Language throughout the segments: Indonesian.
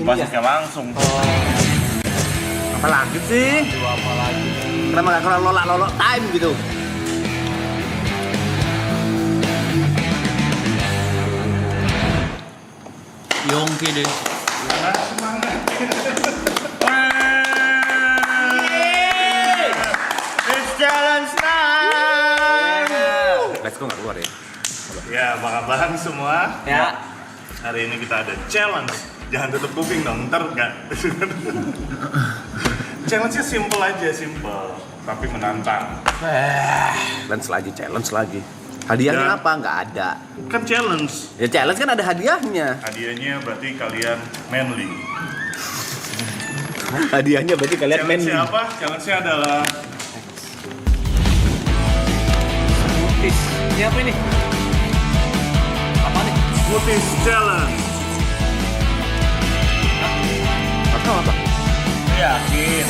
Masuknya langsung. Apa lagi sih? Apa lagi? Kenapa nggak kalau lolak time gitu? Yongki deh. Semangat. It's challenge time. Let's go nggak keluar ya? Ya, abang-abang semua. Ya. Hari ini kita ada challenge. Jangan tutup kuping dong, ntar nggak. Challenge-nya simple aja, simple, tapi menantang. Challenge lagi. Hadiahnya Ya. apa? Nggak ada. Kan challenge. Ya challenge kan ada hadiahnya. Hadiahnya berarti kalian manly. Hadiahnya berarti kalian main. Challenge-nya apa? Challenge-nya adalah Smoothies. Ini apa ini? Apa nih? Smoothies Challenge. Atau apa? Yakin?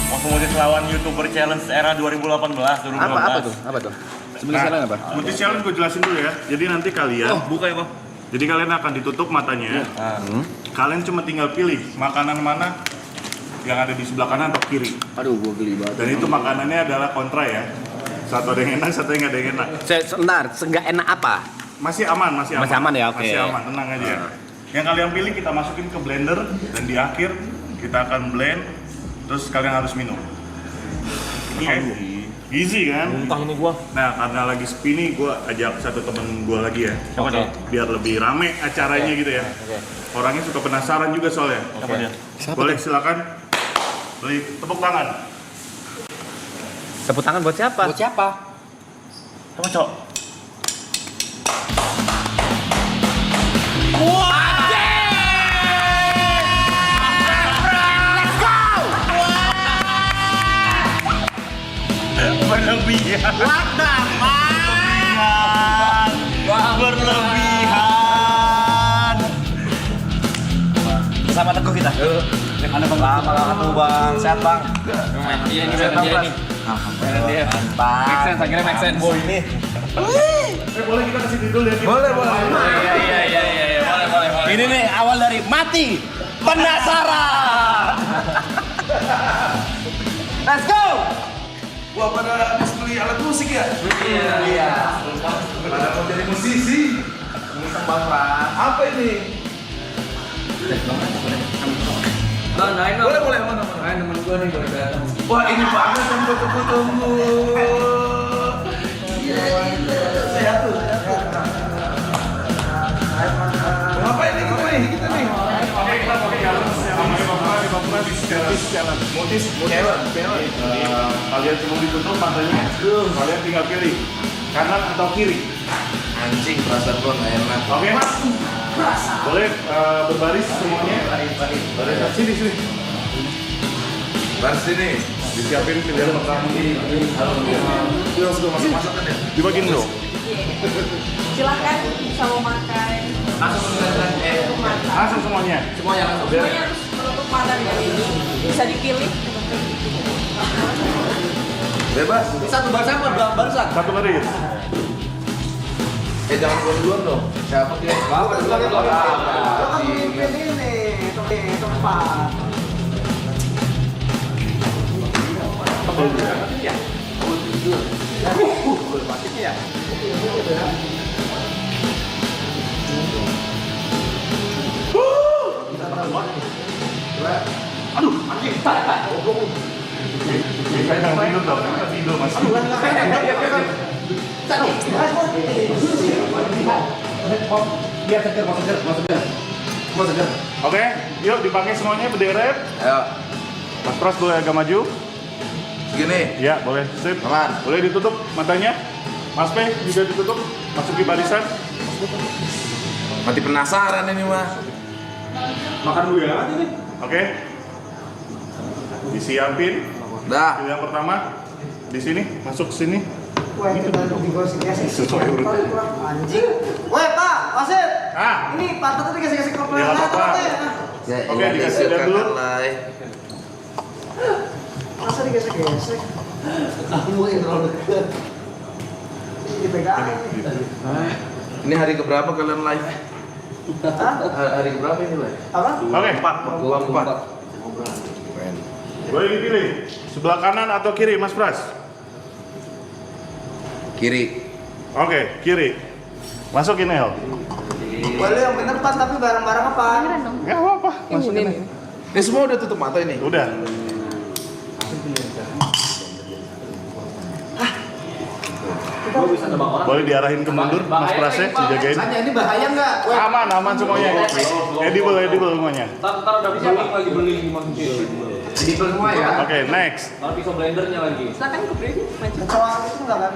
Mau smoothies lawan YouTuber Challenge era 2018, 2019. Apa tuh? Apa tuh? Sebelum challenge apa? Smoothies Challenge gue jelasin dulu ya. Jadi nanti kalian, Buka ya, Bang. jadi kalian akan ditutup matanya. Kalian cuma tinggal pilih makanan mana yang ada di sebelah kanan atau kiri. Aduh, gua geli banget. Dan itu makanannya adalah kontra ya. Satu ada yang enak, satu yang nggak ada yang enak. Sebentar, nggak enak apa? Masih aman, masih aman. Masih aman ya, oke. Masih aman, tenang aja. Yang kalian pilih kita masukin ke blender dan di akhir kita akan blend, terus kalian harus minum. Oke. Easy kan? Muntah ini gua. Nah, karena lagi sepi nih, gue ajak satu temen gue lagi ya. Siapa dia? Biar lebih rame acaranya gitu ya. Orangnya suka penasaran juga soalnya. Siapa dia? Boleh silakan beli tepuk tangan. Tepuk tangan buat siapa? Buat siapa? Sama cok. Berlebihan. Berlebihan. Sama Teguh kita. Ada Bang. Lama ketemu Bang. Sehat Bang. Iya ini dia nih. Dia. Make sense, akhirnya make sense. Boy ini. Boleh kita kasih judul ya? Boleh. Iya, boleh. Ini nih awal dari mati penasaran. Let's go. Wah, pada habis beli alat musik ya? Iya. Pada mau jadi musisi. Apa ini? Boleh, mana? Temen gua nih boleh datang. Wah, ini banget yang tunggu. Sehat tuh. Apa ini kita nih? Oke, kita pakai challenge yang namanya Motis Challenge. Motis Challenge. Kalian cuma ditutup matanya, kalian tinggal pilih kanan atau kiri. Anjing, perasaan gua nggak enak. Oke mas? Boleh berbaris semuanya? Baris sini. Baris sini. Disiapin pilihan pertama. Dia sudah masak-masakan ya? Dibagiin dulu. Silakan bisa memakai Langsung semuanya. Semuanya langsung. semuanya harus menutup mata dengan ini bisa dipilih Bebas. Satu barisan apa barisan? Satu baris. Jangan duluan dong. Siapa dia? Bawa duluan. Jangan tidur dong, kita tidur mas. Oke, yuk dipakai semuanya berderet. Ayo, Mas Pras boleh agak maju. segini. Ya, boleh. Sip. Aman. Boleh ditutup matanya. Mas P juga ditutup. Masuki barisan. Mati penasaran ini mah. Makan dulu ya ini. Oke. Disiapin. Dah. Yang pertama di sini, masuk sini. Sesuai urutan. Anjing. Woi Pak, wasit. Ah, Ini pantat tadi kasih kopel. Ya, apa-apa. Ya, Oke, iya, dikasih lihat dulu. Lai. Masa digesek-gesek? Kamu yang terlalu dekat. Dipegang. Ini hari keberapa kalian live? Hari berapa ini, Bay? Apa? Oke, 24. boleh dipilih. Sebelah kanan atau kiri, Mas Pras? Kiri. Oke, kiri. Masukin El. Boleh yang bener Pan, tapi barang-barang apa? Gak apa-apa. Masukin. Ini semua udah tutup mata ini. Udah. Boleh diarahin ke mundur, Mas Prasnya, dijagain. Tanya ini bahaya nggak? Aman, aman semuanya. Edible semuanya. Ntar udah bisa lagi beling masukin. Jadi semua ya? Oke, next. Ntar pisau blendernya lagi. Silakan ke Brady, maju. Kecoa itu nggak kan?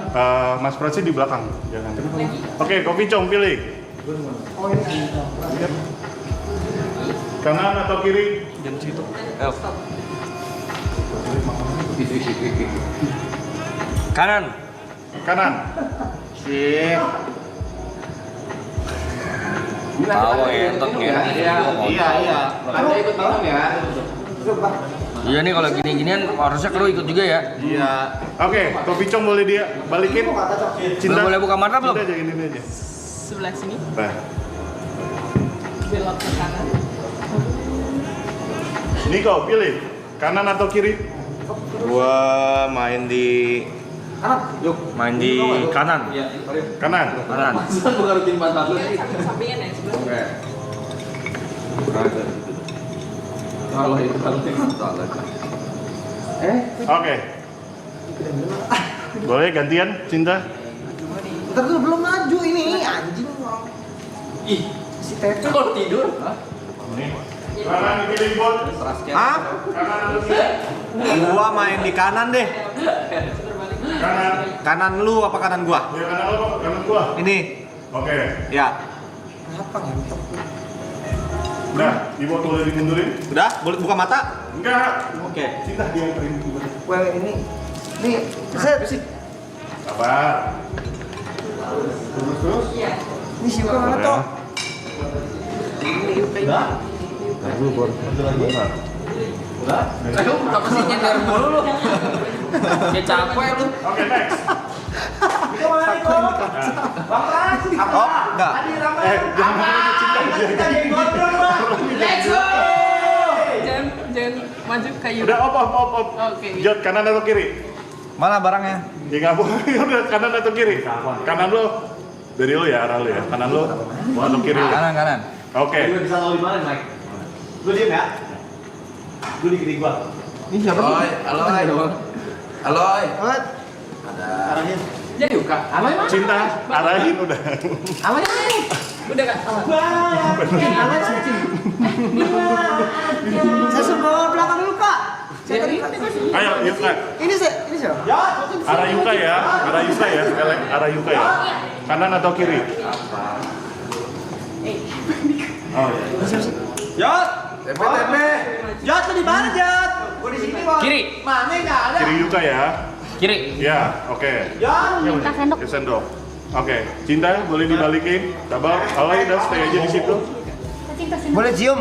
Mas Prasnya di belakang, jangan. Oke, Kopi Cong pilih. Oh ini. Kanan atau kiri? Kanan. Kanan. Sip. Tahu entot ya. Iya. Anda ikut minum ya? Iya nih kalau gini-ginian harusnya kru ikut juga ya. Iya. Oke, Kopi Cong boleh dia balikin. Cinta. Boleh buka mata belum? Udah aja ini aja. Sebelah sini, Nah, belok ke kanan. Niko pilih. Kanan atau kiri? Gua main di kanan. Kanan. Kanan. Bukan rutin mata lu. Sampingan ya, sebelah. Kalau itu Oke. Boleh gantian, Cinta? Ntar tuh belum maju ini anjing. Ih, Si Tete. kalau tidur. Kanan dipilih Bot. Hah? Kanan atau kiri? Gua main di kanan deh. Kanan. Kanan lu apa kanan gua? Ya kanan lo, kanan gua. Ini. Oke. Ya. Apa ngentok? Nah, Ibu boleh dimundurin? Udah? Boleh buka mata? Enggak. Oke. Cinta dia yang terin. Well ini. Nih, set. Sabar. Terus. Ini si Yuka mana toh? Ayo, kenapa sih nyender mulu lu? Kayak capek lu. Oke, next. Oh, enggak. Jangan Cinta. Let's go! Jangan maju kayu. Udah op. Oke. Jod, kanan atau kiri? Mana barangnya? Ya nggak boleh. Udah kanan atau kiri? Kanan lo. Dari lo ya, arah lo ya. Kanan lo atau kiri lo? Kanan. Oke. Bisa tahu di mana, Mike? Lu diem ya? Lu di kiri gua. Ini siapa sih? Aloy. What? Arahin. Ya Yuka. Aloy mana? Cinta, arahin udah. Apa ini? Udah kak? Apa sih? Saya suruh belakang Yuka. Saya tadi kan Ayo, Yuka. ini siapa? Arah Yuka ya. Arah Yuka ya. Kanan atau kiri? Oh iya. Jot. TP. Jot lu di mana, Jot? Gua di sini, Bang. Kiri. Mana enggak ada? Kiri Yuka ya. Kiri. Ya, oke. Minta sendok. Ya, sendok. Oke, Cinta boleh dibalikin. Tabal, Aloy udah stay aja di situ. Cinta sendok. Boleh cium?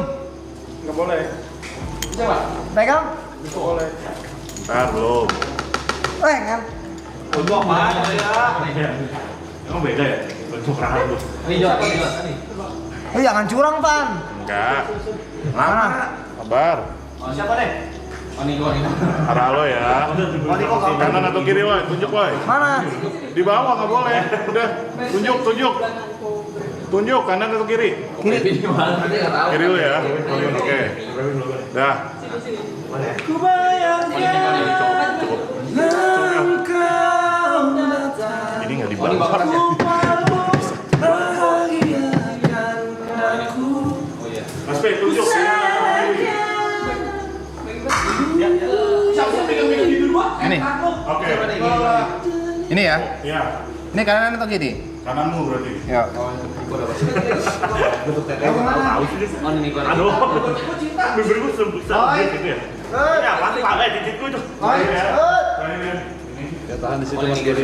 Nggak boleh. Pegang? Ntar belum. Kan? Untuk apaan ya? Emang beda ya? Bentuk rahang lu. Ini Jot. Lu jangan curang, Pan. Enggak. Mana? Sabar. Siapa deh? Oh, Niko. Arah lo ya. Kanan atau kiri, Woy? Tunjuk, Woy. Mana? Di bawah nggak boleh. Udah. Tunjuk. Tunjuk kanan atau kiri? Kiri. Kiri lo ya. Oke. Dah. Ini nggak dibalas. Mas Pe, tunjuk. Ini. Oke. Ini ya. Ya. Ini kanan atau kiri? Kananmu berarti. Ya. Oh, ini Niko. Aduh. Bibirku sebesar gitu ya. Ya, pasti pakai titikku itu. Ya tahan di situ Mas Geri.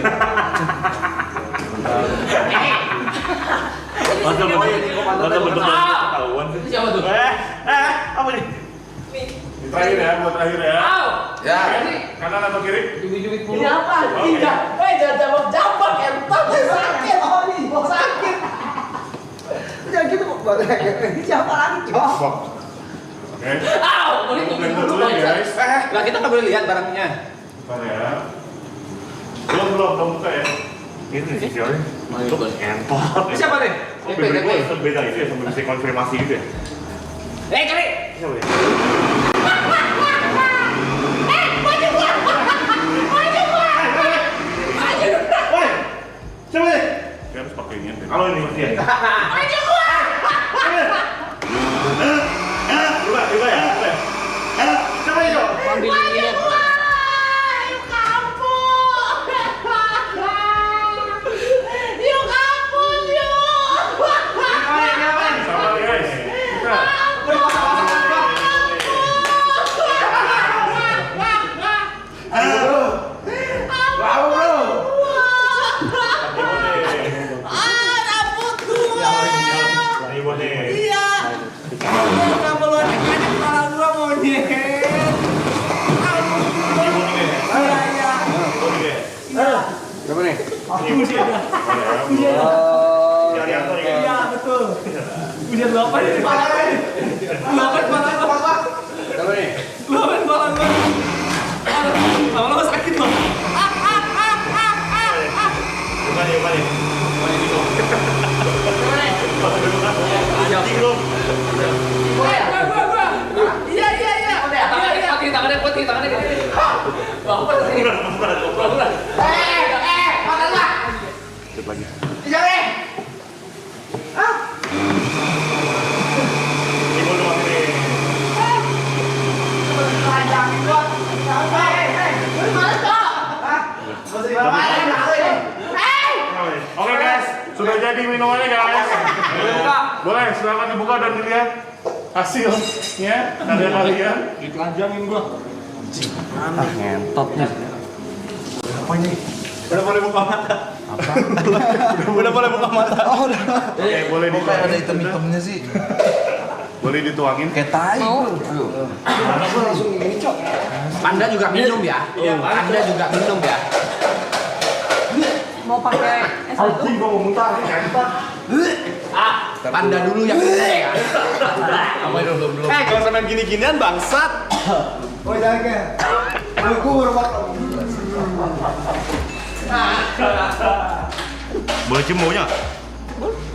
Masa bentuk ketahuan sih. Siapa tuh? Apa nih? Terakhir ya, buat terakhir ya. Ya. Kanan atau kiri? Jubit-jubit mulu. Ini apa? Tidak. Jangan jambak entot. Sakit. Oh, ini sakit. Jangan gitu, Siapa lagi, Cok? Oke. Boleh Blender dulu dulu ya guys. Lah kita nggak boleh lihat barangnya. Bentar ya. Belum buka ya. Ini sih Joy. Untuk ngentot. Siapa nih? Beda itu ya sampai bisa konfirmasi gitu ya. Kali. Siapa ya? Woi, siapa ya? Dia harus pakai ini. Kalau ini dia. Coba ya. Siapa itu? Ambil ini. Sama guys. Buka. Siapa nih? Iya, betul. Udah 8 ini malah. 8 malah. Siapa nih? 8 malah. Lama-lama sakit loh. Tangannya putih. Bapak sini. Cep lagi. Ibu doang nih. Oke guys, sudah jadi minumannya guys. Boleh, silakan dibuka dan dilihat hasilnya. Ada kalian. Ditelanjangin gua. Ngentotnya. Udah boleh buka mata. Udah boleh buka mata. Oh, udah. Oke, boleh Kok kayak ada dituangin. hitam-hitamnya sih? Boleh dituangin. Kayak tai. Panda juga minum ya. Panda juga minum ya. Mau pakai es batu? Gua mau muntah nih, ngentot. Panda dulu yang minum ya. Apa itu belum? Kalau sampean gini-ginian bangsat. Oh, jangan. Gua baru Boleh cium baunya?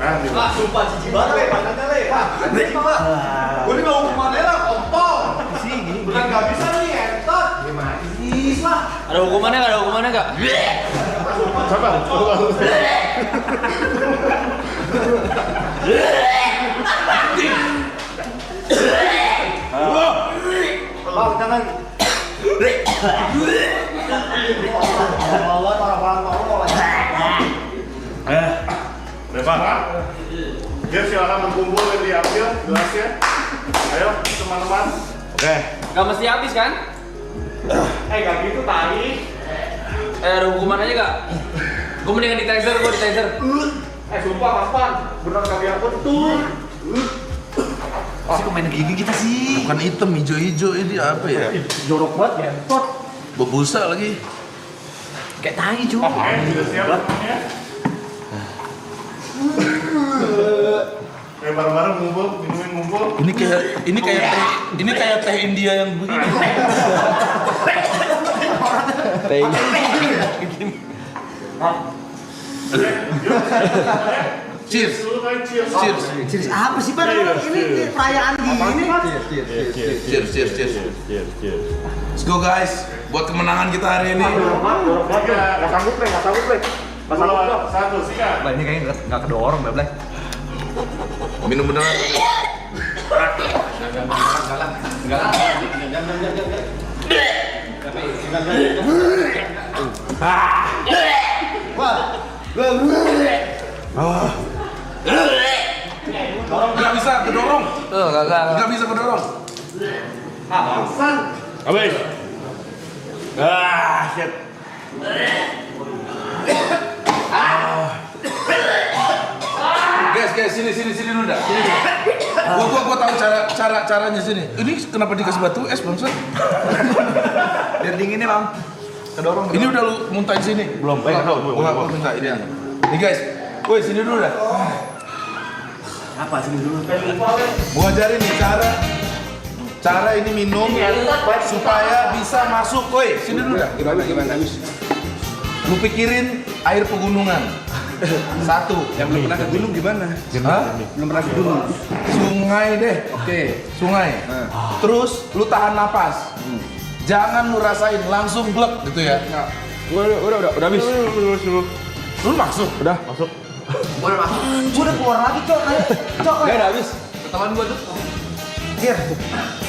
Nah, di Ah, sumpah cici banget le, pantatnya le. Cici banget. Gua ini mau kemana lah, kontol. Sini. Bukan nggak bisa nih, entot. Gimana sih, lah? Ada hukumannya nggak? Ada hukumannya nggak? Sabar. Bang, jangan. Allah, orang-orang tolong. Bebas. Biar silakan berkumpul dan diambil gelasnya. Ayo teman-teman. Oke. Gak mesti habis kan? Gak gitu tadi. Ada hukumannya nggak? Gue mendingan di taser, gue di taser. Sumpah Mas Pan, bener kalian betul. Sih kok main gini kita sih? Bukan hitam, hijau-hijau ini apa ya? Jorok banget, entot. Bebusa lagi. Kayak tai cuy. Oke, sudah siap semuanya. Bareng-bareng ngumpul, minumin ngumpul. Ini kayak teh India yang begini. Teh. Cheers. Dulu kan cheers. Cheers. Cheers apa sih, Pak? Ini perayaan gini. Cheers. Let's go guys. Buat kemenangan kita hari ini. Gak sanggup le. Satu, sikat. Lah ini kayaknya enggak kedorong, Blay. Minum beneran. Nggak bisa kedorong. Nggak bisa kedorong. Abis. Shit. Guys, sini dulu dah. Gua tahu caranya sini. Ini kenapa dikasih batu es, Bangsat? Biar dinginnya, Bang. Kedorong. Ini udah lu muntahin sini. Belum, Gua minta ini. Nih guys. Woi, sini dulu dah. Apa sini dulu? Gua ajarin nih cara ini minum supaya bisa masuk. Woi, sini dulu dah. Gimana? Lu pikirin air pegunungan. Satu. Yang belum pernah ke gunung gimana? Hah? Belum pernah ke gunung. Sungai deh. Oke, sungai. Terus lu tahan napas. Jangan lu rasain langsung glek gitu ya. Udah habis. Lu masuk. Udah masuk. Gua udah keluar lagi, Cok. Udah habis. Ketahuan gua tuh.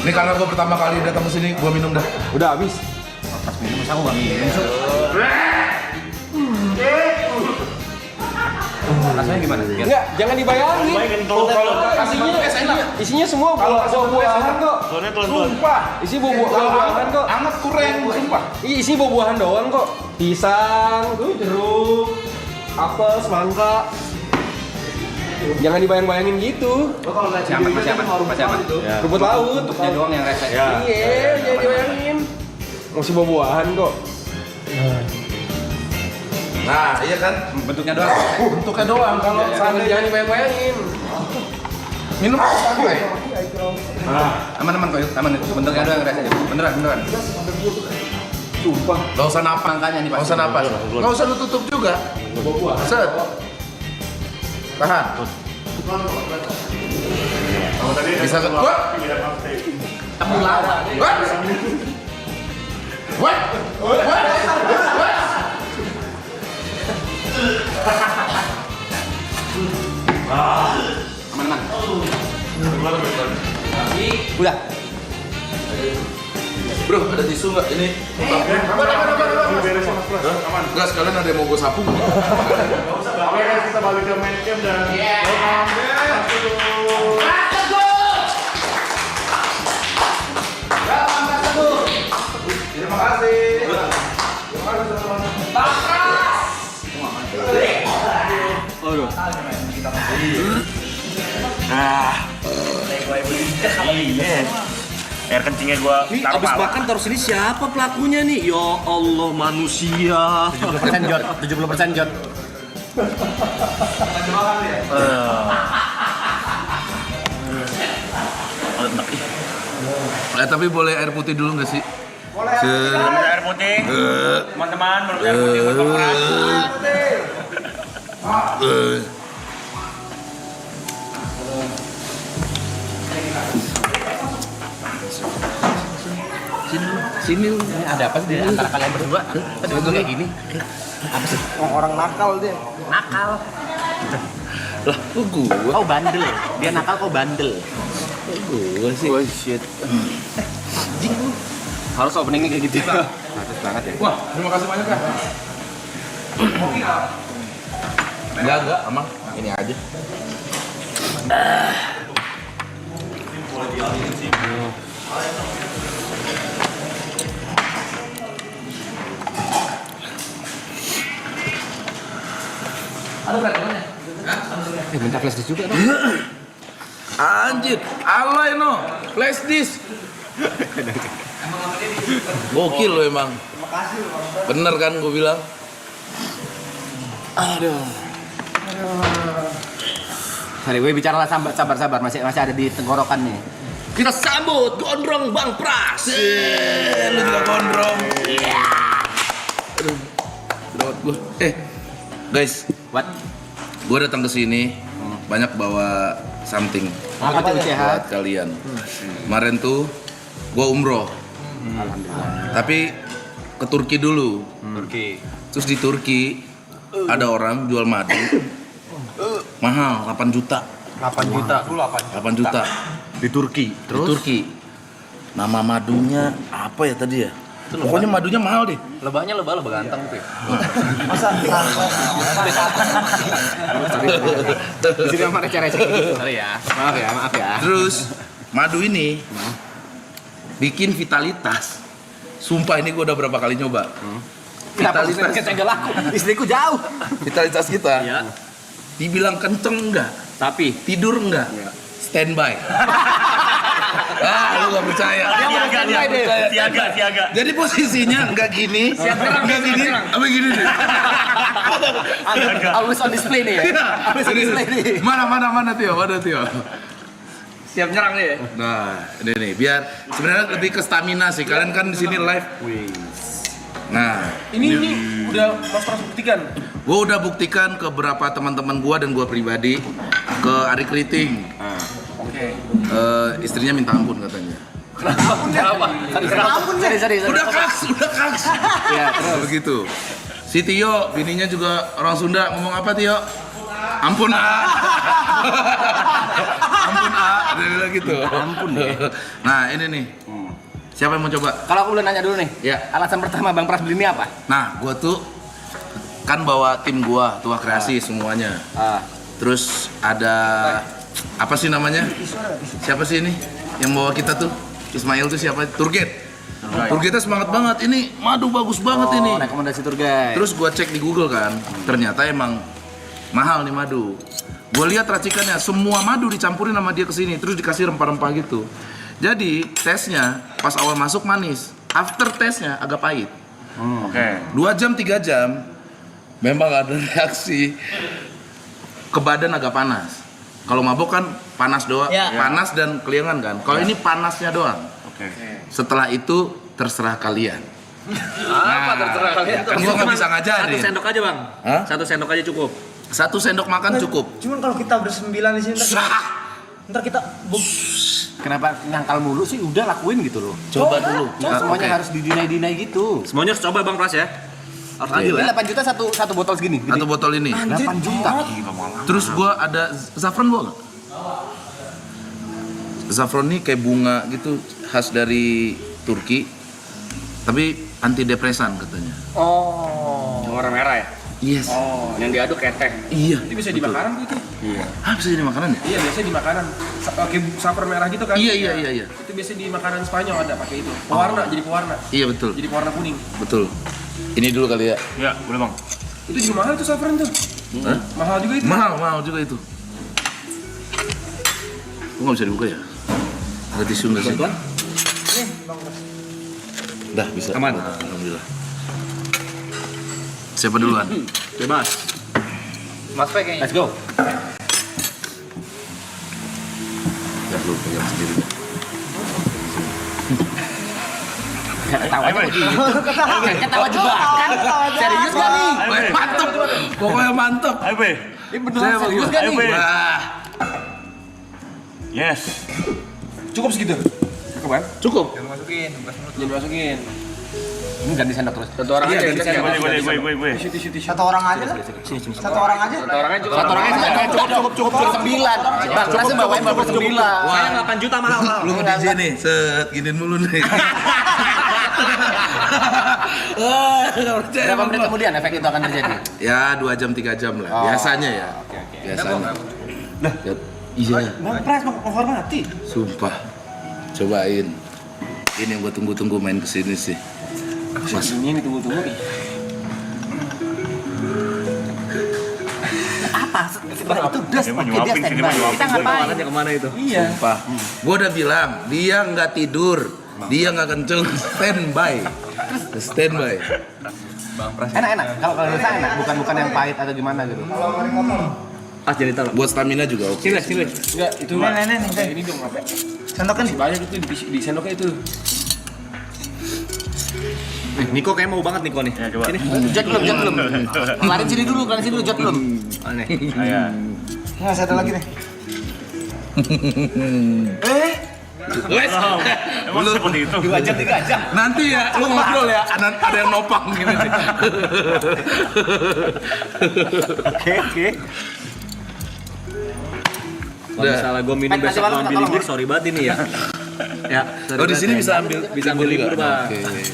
Ini karena gua pertama kali datang ke sini, gua minum dah. Udah habis. Pas minum masa aku gak minum. Rasanya gimana? Enggak, jangan dibayangin. Isinya semua buah-buahan kok. Sumpah. Isi buah-buahan kok. Amat kurang, sumpah. Iya, isi buah-buahan doang kok. Pisang, tuh jeruk, apel, semangka. Jangan dibayang-bayangin gitu. Masih aman. Rumput laut. Bentuknya doang yang rese. Iya, jangan dibayangin. Masih buah-buahan kok. Nah, iya kan? Bentuknya doang. Bentuknya doang. Kalau Jangan seandainya dibayang-bayangin. minum santai. Aman kok, aman itu. Bentuknya doang yang rese. Beneran. Sumpah. Gak usah napas. Makanya nih Gak usah napas. Gak usah lu tutup juga. Set. Tahan. Bisa ke gua? aman. Udah. Bro, ada tisu nggak ini? Enggak, sekalian ada yang mau gue sapu. Oke guys, kita balik ke main camp dan Terima kasih. air kencingnya gua Nih, taruh abis pala. makan taruh sini siapa pelakunya nih? Ya Allah, manusia. 70% Jod. 70% Jod. Tapi boleh air putih dulu nggak sih? Minum air putih. Teman-teman, minum air putih buat keras. Sini lu. Ini ada apa sih di antara kalian berdua? Kok kayak gini? Apa sih? Orang nakal dia. Nakal. Lah, kok gua? Kau bandel. Dia nakal, kau bandel. Gua sih. Oh shit. Harus openingnya kayak gitu. Harus banget ya. Wah, terima kasih banyak kan. Enggak, aman. Ini aja. Minta flash disk juga dong. Anjir, alay no. Flash disk. Gokil lo emang. Bener kan gue bilang? Aduh. Anyway, bicaralah sabar, masih ada di tenggorokan nih. Kita sambut gondrong Bang Pras. Lu juga gondrong. Aduh, lewat gue. Guys, What? gue datang ke sini banyak bawa something Apa tuh sehat? buat kalian. Kemarin tuh gue umroh. Alhamdulillah. Tapi ke Turki dulu. Turki. Terus di Turki ada orang jual madu mahal 8 juta. 8 juta. 8 juta Di Turki. di Turki. Nama madunya apa ya tadi ya? Pokoknya madunya mahal deh. Lebahnya lebah ganteng tuh. Di sini sama receh-receh gitu. Sorry ya. Maaf ya. Terus madu ini bikin vitalitas. Sumpah ini gue udah berapa kali nyoba. Kenapa kita enggak laku? Istriku jauh. Vitalitas kita. Ya. Dibilang kenceng enggak, Tapi tidur enggak, standby. Lu nggak percaya. Siaga. Jadi posisinya nggak gini, nggak gini, apa gini nih? Always on display nih ya. Always on display nih. Mana Tio? Siap nyerang nih. Nah, ini nih, biar sebenarnya lebih ke stamina sih. Kalian kan di sini live. Nah, Ini udah Mas Pras buktikan. gue udah buktikan ke beberapa teman-teman gue dan gue pribadi, ke Ari Kriting. Oke. Istrinya minta ampun katanya. Sorry. Udah kaks. Ya, terus. Begitu. Si Tio, bininya juga orang Sunda, ngomong apa Tio? Ampun Ampun dia bilang gitu. Ampun deh. Nah ini nih, siapa yang mau coba? Kalau aku boleh nanya dulu nih. Ya. Alasan pertama Bang Pras beli ini apa? Nah, gua tuh kan bawa tim gua, Tua Kreasi semuanya. Terus ada apa sih namanya? Siapa sih ini yang bawa kita tuh? Ismail tuh siapa? Turget. Turgetnya semangat banget. Ini madu bagus banget ini. Rekomendasi tour guide. Terus gua cek di Google kan, ternyata emang mahal nih madu. Gue lihat racikannya, semua madu dicampurin sama dia kesini, terus dikasih rempah-rempah gitu. Jadi tesnya pas awal masuk manis, after tesnya agak pahit. Oke. 2 jam 3 jam, memang ada reaksi ke badan agak panas. Kalau mabok kan panas doang, panas dan keliangan kan. Kalau ini panasnya doang. Oke. Setelah itu terserah kalian. Apa terserah kalian? Kan gua nggak bisa ngajarin. 1 sendok aja bang. Hah? 1 sendok aja cukup. 1 sendok makan cukup. Cuman kalau kita bersembilan di sini ntar kita Kenapa nyangkal mulu sih? Udah lakuin gitu loh. Coba dulu. Semuanya Oke. harus didinai-dinai gitu. Semuanya harus coba bang Pras ya. Harus adil Ini ya. 8 juta satu botol segini. Satu botol ini. 8 juta. Terus gua ada saffron gua nggak? Saffron ini kayak bunga gitu, khas dari Turki. Tapi anti depresan katanya. Yang warna merah ya. Yes. Oh, yang diaduk kayak teh. Iya. Itu bisa di makanan tuh itu. Ah, bisa jadi makanan ya? Iya, biasanya di makanan. Pakai saffron merah gitu kan? Iya. Itu biasanya di makanan Spanyol ada pakai itu. Pewarna, jadi pewarna. Iya betul. Jadi pewarna kuning. Betul. Ini dulu kali ya. Ya, boleh bang. Itu juga mahal tuh saffron tuh. Hah? Mahal juga itu. Mahal juga itu. Kok nggak bisa dibuka ya? Ada tisu nggak sih? Dah bisa. Aman. Nah, alhamdulillah. Siapa duluan? Bebas. Mas Pe kayaknya. Let's go. Ya lu pegang sendiri. Ketawa aja begitu. Ketawa jebakan. Serius gak nih? Mantep. Pokoknya mantep. Ayo, Be. Ini beneran serius gak Ayo, nih? Be. Wah, Yes. Cukup segitu. Cukup kan? cukup. Jangan masukin. Ini ganti sendok terus. Satu orang aja. ganti sendok. Gue. Tisu. Satu orang aja lah. Satu orang aja. Satu orang aja. Satu orangnya cukup 9. Bang, Pras bawain baru 9. Saya 8 juta mahal. Lu nge-DJ nih, set giniin mulu nih. Berapa menit kemudian efek itu akan terjadi? Ya 2 jam 3 jam lah. Biasanya ya. Biasanya. Lah, iya. Bang Pras menghormati. Sumpah. Cobain. Ini yang gua tunggu-tunggu main kesini sih. Mas, Ini tunggu-tunggu. Apa? Setelah itu das Dia mau pakai dia nyuapin sini, standby. mau nyuapin. Kita ngapain? Makanya kemana itu? Iya. sumpah. Gua udah bilang, dia nggak tidur. Dia nggak kenceng, standby. Standby. Enak. Kalau rasa enak, bukan yang pahit atau gimana gitu. Pas jadi taruh. Buat stamina juga oke. Sini. Enggak, itu Nih. ini dong apa? Sendoknya nih. Banyak itu di sendoknya itu. Niko kayak mau banget Niko nih. Ya, coba. Sini. Jod belum. Kelarin sini dulu, Jod belum. Aneh. Ayo. Nah, satu lagi nih. Wes. Emang seperti itu? 2 jam 3 jam. Nanti ya, lu ngobrol ya. Ada yang nopang gini nih. Oke. Kalau Udah. misalnya gue minum Pen, besok kasih warna, ambil tolong. libur, sorry banget ini ya. Ya. sorry Oh di banget sini ya. bisa ambil ambil libur juga? bang. Oke.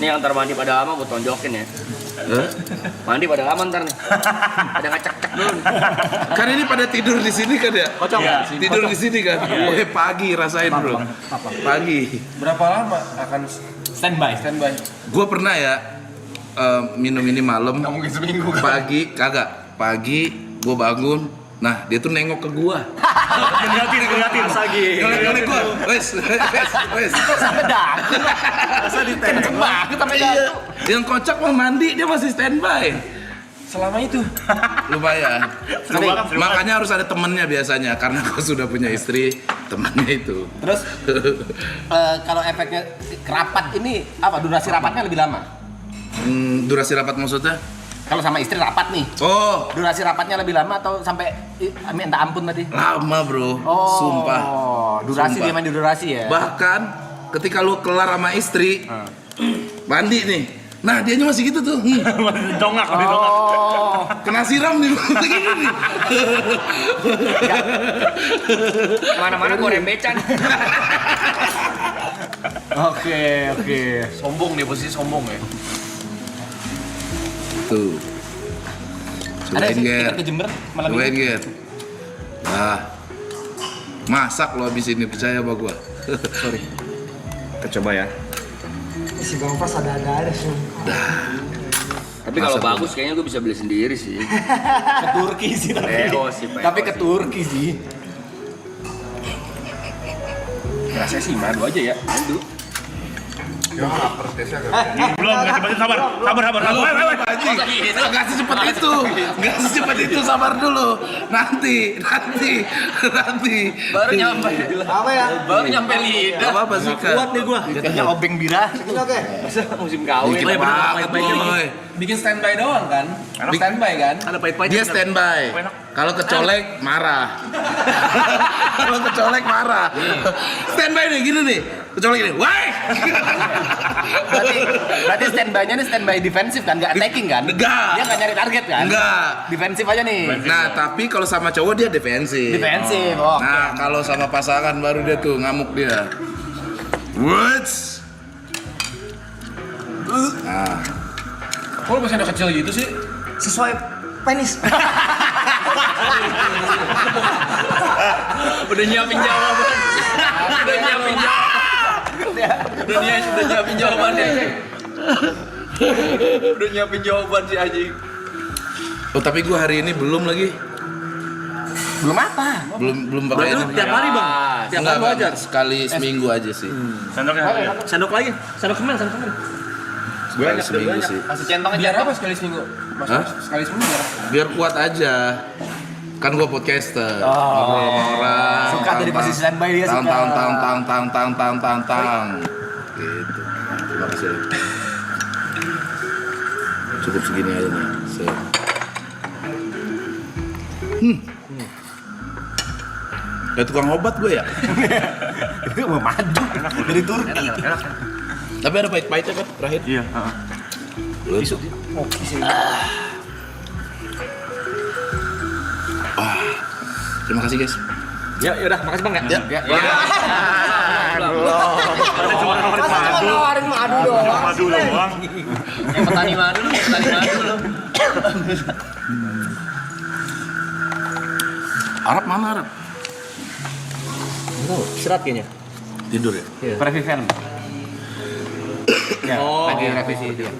Ini yang ntar mandi pada lama gue tonjokin ya. Hah? Mandi pada lama ntar nih. Ada ngecek-cek dulu. Kan ini pada tidur di sini kan ya? Kocok Iya. ya? Tidur di sini kan? Oke, pagi rasain bro. Pagi. Berapa lama akan Standby. Gue pernah ya minum ini malam. Nggak mungkin seminggu. Pagi kagak. Pagi gue bangun Nah, dia tuh nengok ke gua. Ngeliatin. Ngeliat gua. Wes. Sampai dagu. Kenceng banget sampai dagu. Yang kocak mau mandi dia masih standby. Selama itu lumayan. Makanya harus ada temennya biasanya karena gua sudah punya istri, temannya itu. Terus kalau efeknya rapat ini apa? Durasi rapatnya lebih lama? Durasi rapat maksudnya? Kalau sama istri rapat nih. Oh, Durasi rapatnya lebih lama atau sampai minta ampun tadi? lama bro, sumpah. Durasi Sumpah. dia main di durasi ya. Bahkan ketika lu kelar sama istri, mandi nih. Nah, dianya masih gitu tuh. Dongak. Kena siram nih. Begini nih. Mana-mana gue rembecan. Oke. Sombong nih, posisi sombong ya. Tuh. Ada Cobain sih Ger. tiket ke Jember malam Cobain ini. Ger. Nah. Masak lo abis ini, percaya sama gua. Sorry. Coba ya. Si Bang Pras ada sih. Tapi kalau bagus kayaknya gue bisa beli sendiri sih. Ke Turki sih tapi. Tapi ke Turki sih. Rasanya sih madu aja ya. Madu. Belum, sabar. Nggak secepat itu. Nggak secepat itu, sabar dulu. Nanti. Baru nyampe. Apa ya? Baru nyampe lidah. Gak apa-apa sih, Kak. Kuat nih gua. Jatuhnya obeng bira. Oke. Musim kawin. Dikit banget, boy. Bikin standby doang kan? Standby kan? Ada pahit-pahitnya. Dia standby. Kalau kecolek marah. Kalau kecolek marah. Standby nih, gini nih. Kecolek gini. Woi. Berarti standby-nya nih standby defensif kan, nggak attacking kan? Enggak. Dia nggak nyari target kan? Enggak. Defensif aja nih. Nah, tapi kalau sama cowok dia defensif. Defensif. Oh. Nah, kalau sama pasangan baru dia tuh ngamuk dia. What's? Nah, Kok lu masih ada kecil gitu sih? Sesuai penis. Udah nyiapin jawaban. Udah nyiapin jawabannya. Udah nyiapin jawaban si anjing. oh tapi gua hari ini belum lagi. Belum apa? Belum pakai ini. Tiap hari bang? Tiap Enggak, hari Bang. wajar? Sekali seminggu aja sih. Sendoknya. Sendok lagi? Sendok semen? Sekali seminggu sih. Kasih centong aja. Biar apa sekali seminggu? Hah? Sekali seminggu biar apa? Biar kuat aja. Kan gua podcaster. Ngobrol sama orang. Suka tuh di posisi standby dia suka. Tang. Gitu. Terima kasih. Cukup segini aja nih. Kayak tukang obat gue ya. Itu mau madu dari Turki. Tapi ada pahit-pahitnya kan terakhir. Iya. Isu. Oke sih. Terima kasih guys. Ya udah, makasih bang ya. Ya. Masa cuma nawarin madu doang? Madu doang. Yang petani madu lu. Arab mana Arab? Istirahat kayaknya. Tidur ya? Review film. Ya, Oh, lagi iya. revisi film.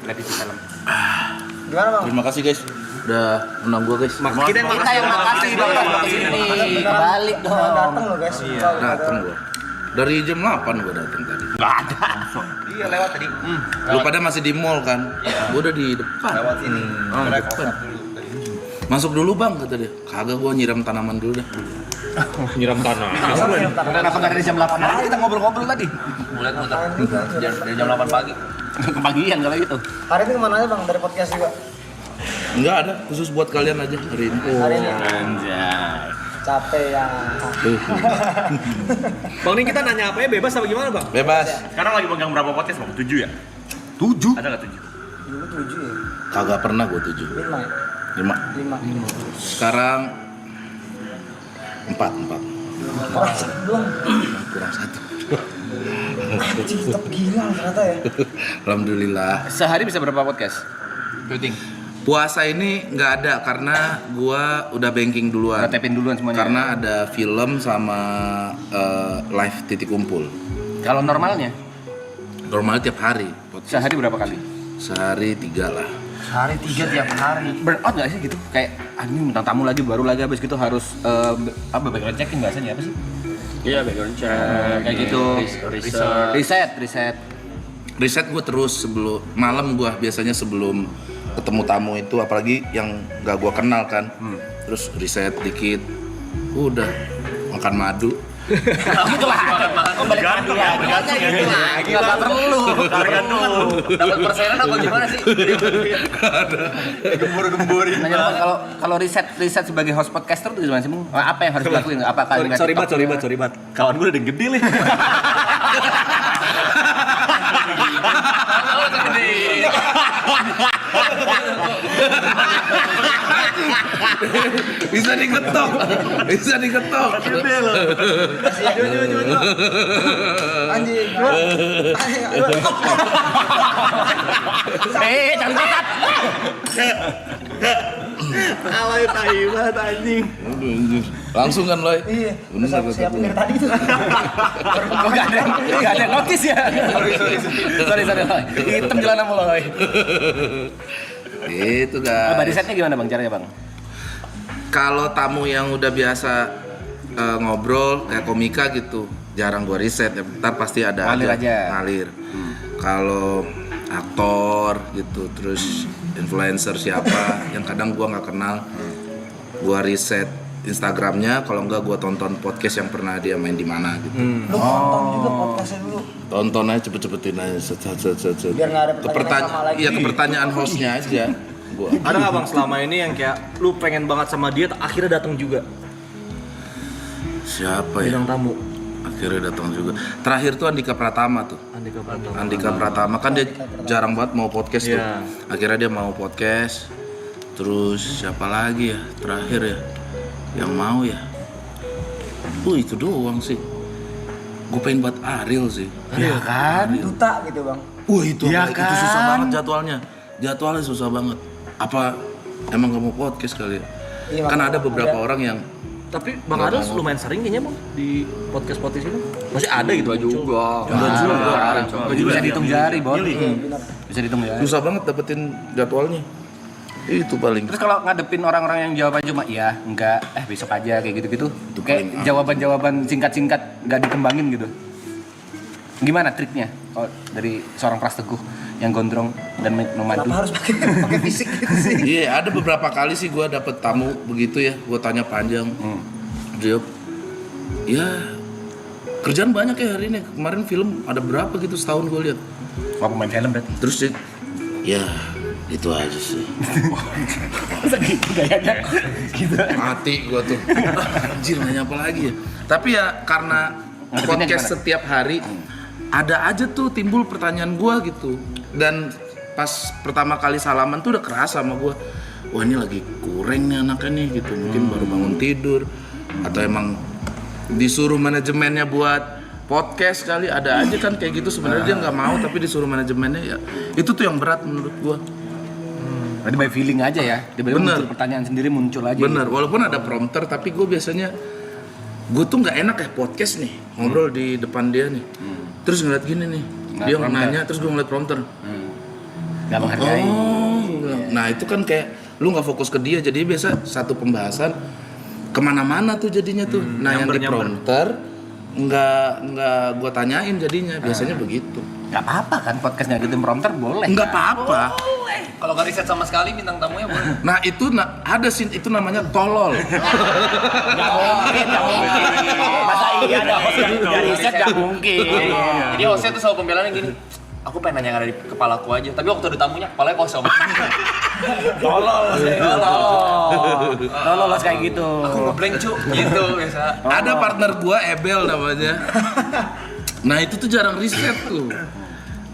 Gimana Bang? Terima kasih guys. Udah undang gua guys. Kita yang Kita yang makasih bang ke sini. Balik dong. Dateng loh guys. Dateng gua. Dari jam 8 gua dateng tadi. Iya lewat tadi. Lu pada masih di mall kan? Gua udah di depan. Lewat sini. Depan. Masuk dulu bang kata dia. Kagak gua nyiram tanaman dulu dah. nyiram tanah. Kenapa nggak dari jam 8 aja kita ngobrol-ngobrol tadi? Mulai dari jam 8 pagi. Kepagian kalau gitu. Hari ini kemana aja Bang? Dari podcast juga? Enggak ada, khusus buat kalian aja hari ini. Hari ini Anjay. capek ya. Bang ini kita nanya apa ya, bebas apa gimana bang? Bebas. Sekarang lagi pegang berapa podcast bang? 7 ya? 7? Ada nggak 7? Dulu 7 ya? Kagak pernah gua 7. 5 ya? 5. 5. Sekarang 4. Kurang belum. Kurang 1. Tetap gila ternyata ya. Alhamdulillah. Sehari bisa berapa podcast? Syuting. Puasa ini nggak ada karena gua udah banking duluan. Udah tapin duluan semuanya. Karena ada film sama live titik kumpul. Kalau normalnya Normalnya tiap hari. Podcast. sehari berapa kali? Sehari 3 lah. Sehari 3 tiap hari. Burn out nggak sih gitu? Kayak anjing bintang tamu lagi baru lagi habis gitu harus background checking bahasanya apa sih? Iya, background check. Kayak gitu. Riset. Riset gue terus sebelum malam gue biasanya sebelum ketemu tamu itu, apalagi yang gak gue kenal kan. Terus riset dikit, udah makan madu. Gitu lah. Balik madu lagi. Enggak perlu. Dapat persenan apa gimana sih? Gembur-gemburin. Kalau riset sebagai host podcaster itu gimana sih, Bung? Apa yang harus dilakuin? Apakah Sorry banget. Kawan gue udah gede nih. Bisa diketok. Anjing. Jangan kotak. Alay tai banget anjing. Langsung kan Loy? Iya. Bener Siapa dari tadi tuh? Enggak ada notis ya. Sorry. Hitam jalan sama Loy. Itu guys. Risetnya gimana Bang caranya Bang? Kalau tamu yang udah biasa ngobrol kayak komika gitu, jarang gua riset. Ya, ntar pasti ada ngalir. Kalau aktor gitu, terus influencer siapa yang kadang gua nggak kenal, gua riset Instagramnya. Kalau enggak gua tonton podcast yang pernah dia main di mana gitu. Lu tonton juga podcastnya dulu. Tonton aja cepet-cepetin aja. Biar nggak ada pertanyaan sama lagi. Iya, ke pertanyaan hostnya aja. Gua. Ada nggak Bang selama ini yang kayak lu pengen banget sama dia, akhirnya datang juga? Siapa ya? Bintang tamu. Akhirnya datang juga. Terakhir tuh Andika Pratama tuh. Andika Pratama kan dia jarang banget mau podcast tuh. Iya. Akhirnya dia mau podcast. Terus siapa lagi ya terakhir ya yang mau ya? Itu doang sih. Gue pengen buat Ariel sih. Iya kan? Duta gitu Bang. Itu itu susah banget jadwalnya susah banget. Apa emang gak mau podcast kali ya? Iya, Kan ada beberapa orang yang Tapi Bang Adel lumayan sering kayaknya Bang di podcast itu. Masih ada gitu juga. Bisa dihitung jari, Bos. Bisa dihitung jari. susah banget dapetin jadwalnya. Itu paling. Terus kalau ngadepin orang-orang yang jawaban cuma iya, enggak, besok aja kayak gitu-gitu. Kayak jawaban-jawaban singkat-singkat enggak dikembangin gitu. Gimana triknya kalau dari seorang Pras Teguh yang gondrong dan memadu? Kenapa harus pakai fisik gitu sih? Iya, ada beberapa kali sih gue dapet tamu begitu ya, gue tanya panjang, jawab, ya kerjaan banyak ya hari ini. Kemarin film ada berapa gitu setahun gue lihat. Mau pemain film berarti? Terus dia, ya itu aja sih. Masa gitu gayanya? Gitu. Mati gue tuh. Anjir nanya apa lagi ya? Tapi ya karena podcast setiap hari, ada aja tuh timbul pertanyaan gue gitu. Dan pas pertama kali salaman tuh udah kerasa sama gue, wah ini lagi kurang nih anaknya nih gitu. Mungkin baru bangun tidur atau emang disuruh manajemennya buat podcast kali. Ada aja kan kayak gitu, sebenarnya dia nggak mau tapi disuruh manajemennya, ya itu tuh yang berat menurut gue. Berarti by feeling aja ya. Tiba-tiba Bener. muncul pertanyaan sendiri muncul aja. Bener, walaupun ada prompter tapi gue biasanya gue tuh nggak enak ya podcast nih ngobrol di depan dia nih. Terus ngeliat gini nih, dia nanya terus gue ngeliat prompter. Gak menghargai. Nah itu kan kayak lu nggak fokus ke dia, jadi biasa satu pembahasan kemana-mana tuh jadinya tuh. Nah yang di prompter nggak gue tanyain jadinya, biasanya begitu. Gak apa-apa kan podcast nggak gitu prompter boleh. Nggak apa-apa. Kalau nggak riset sama sekali bintang tamunya boleh. Nah itu ada sih, itu namanya tolol. Gak mungkin. Masa iya ada host yang udah riset gak mungkin. Jadi hostnya tuh selalu pembelaannya gini. Aku pengen nanya yang ada di kepalaku aja, tapi waktu ada tamunya kepalanya kosong. Tolol kayak gitu. Aku ngeblank cu, gitu biasa. Ada partner gua Ebel namanya. Nah itu tuh jarang riset tuh.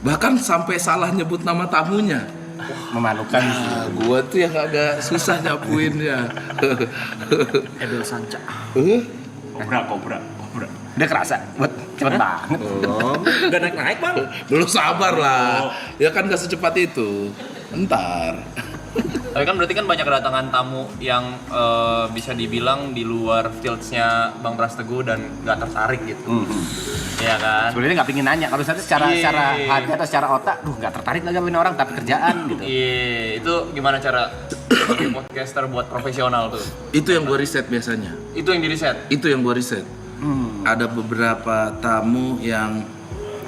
Bahkan sampai salah nyebut nama tamunya. Memalukan. Nah, gua tuh yang agak susah nyapuinnya. Ebel Sanca. Kobra. Udah kerasa, buat cepet banget. Gak naik Bang. Belum sabar lah. Ya kan gak secepat itu. Ntar. Tapi kan berarti kan banyak kedatangan tamu yang bisa dibilang di luar fields-nya Bang Pras Teguh dan nggak tertarik gitu. Iya kan? Sebenarnya nggak pingin nanya, kalau misalnya secara hati atau secara otak, nggak tertarik lagi sama ini orang, tapi kerjaan gitu. Iya, itu gimana cara sebagai podcaster buat profesional tuh? Itu yang gue riset biasanya. Itu yang di riset? Itu yang gue riset. Ada beberapa tamu yang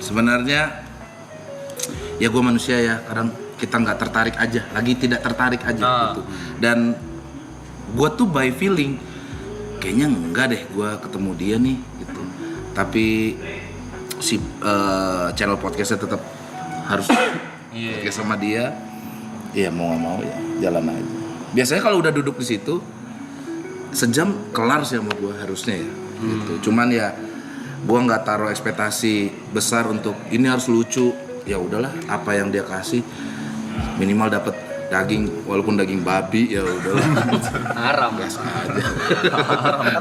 sebenarnya ya gue manusia ya, kadang kita nggak tertarik aja, lagi tidak tertarik aja gitu. Dan gue tuh by feeling kayaknya enggak deh gue ketemu dia nih gitu. Tapi si channel podcastnya tetap harus podcast sama dia. Iya mau nggak mau ya jalan aja. Biasanya kalau udah duduk di situ sejam kelar sih sama gue harusnya ya. Gitu. Cuman ya gue nggak taruh ekspektasi besar untuk ini harus lucu. Ya udahlah apa yang dia kasih. Minimal dapat daging, walaupun daging babi ya udahlah. Haram. Biasa aja.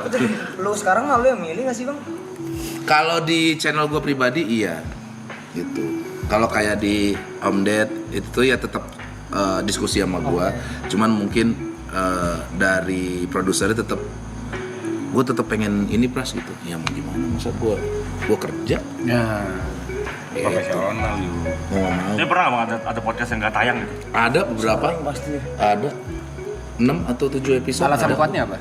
Tapi tuh lu sekarang lu yang milih nggak sih bang? Kalau di channel gue pribadi iya, gitu. Kalau kayak di Om Ded itu ya tetap diskusi sama gue. Cuman mungkin dari produsernya gue tetap pengen ini Pras gitu. Ya mau gimana, masa gue kerja. Profesional juga. Mau. Dia pernah bang ada podcast yang nggak tayang gitu? Ada beberapa. Pasti. Ada 6 atau 7 episode. Alasan ada. kuatnya apa?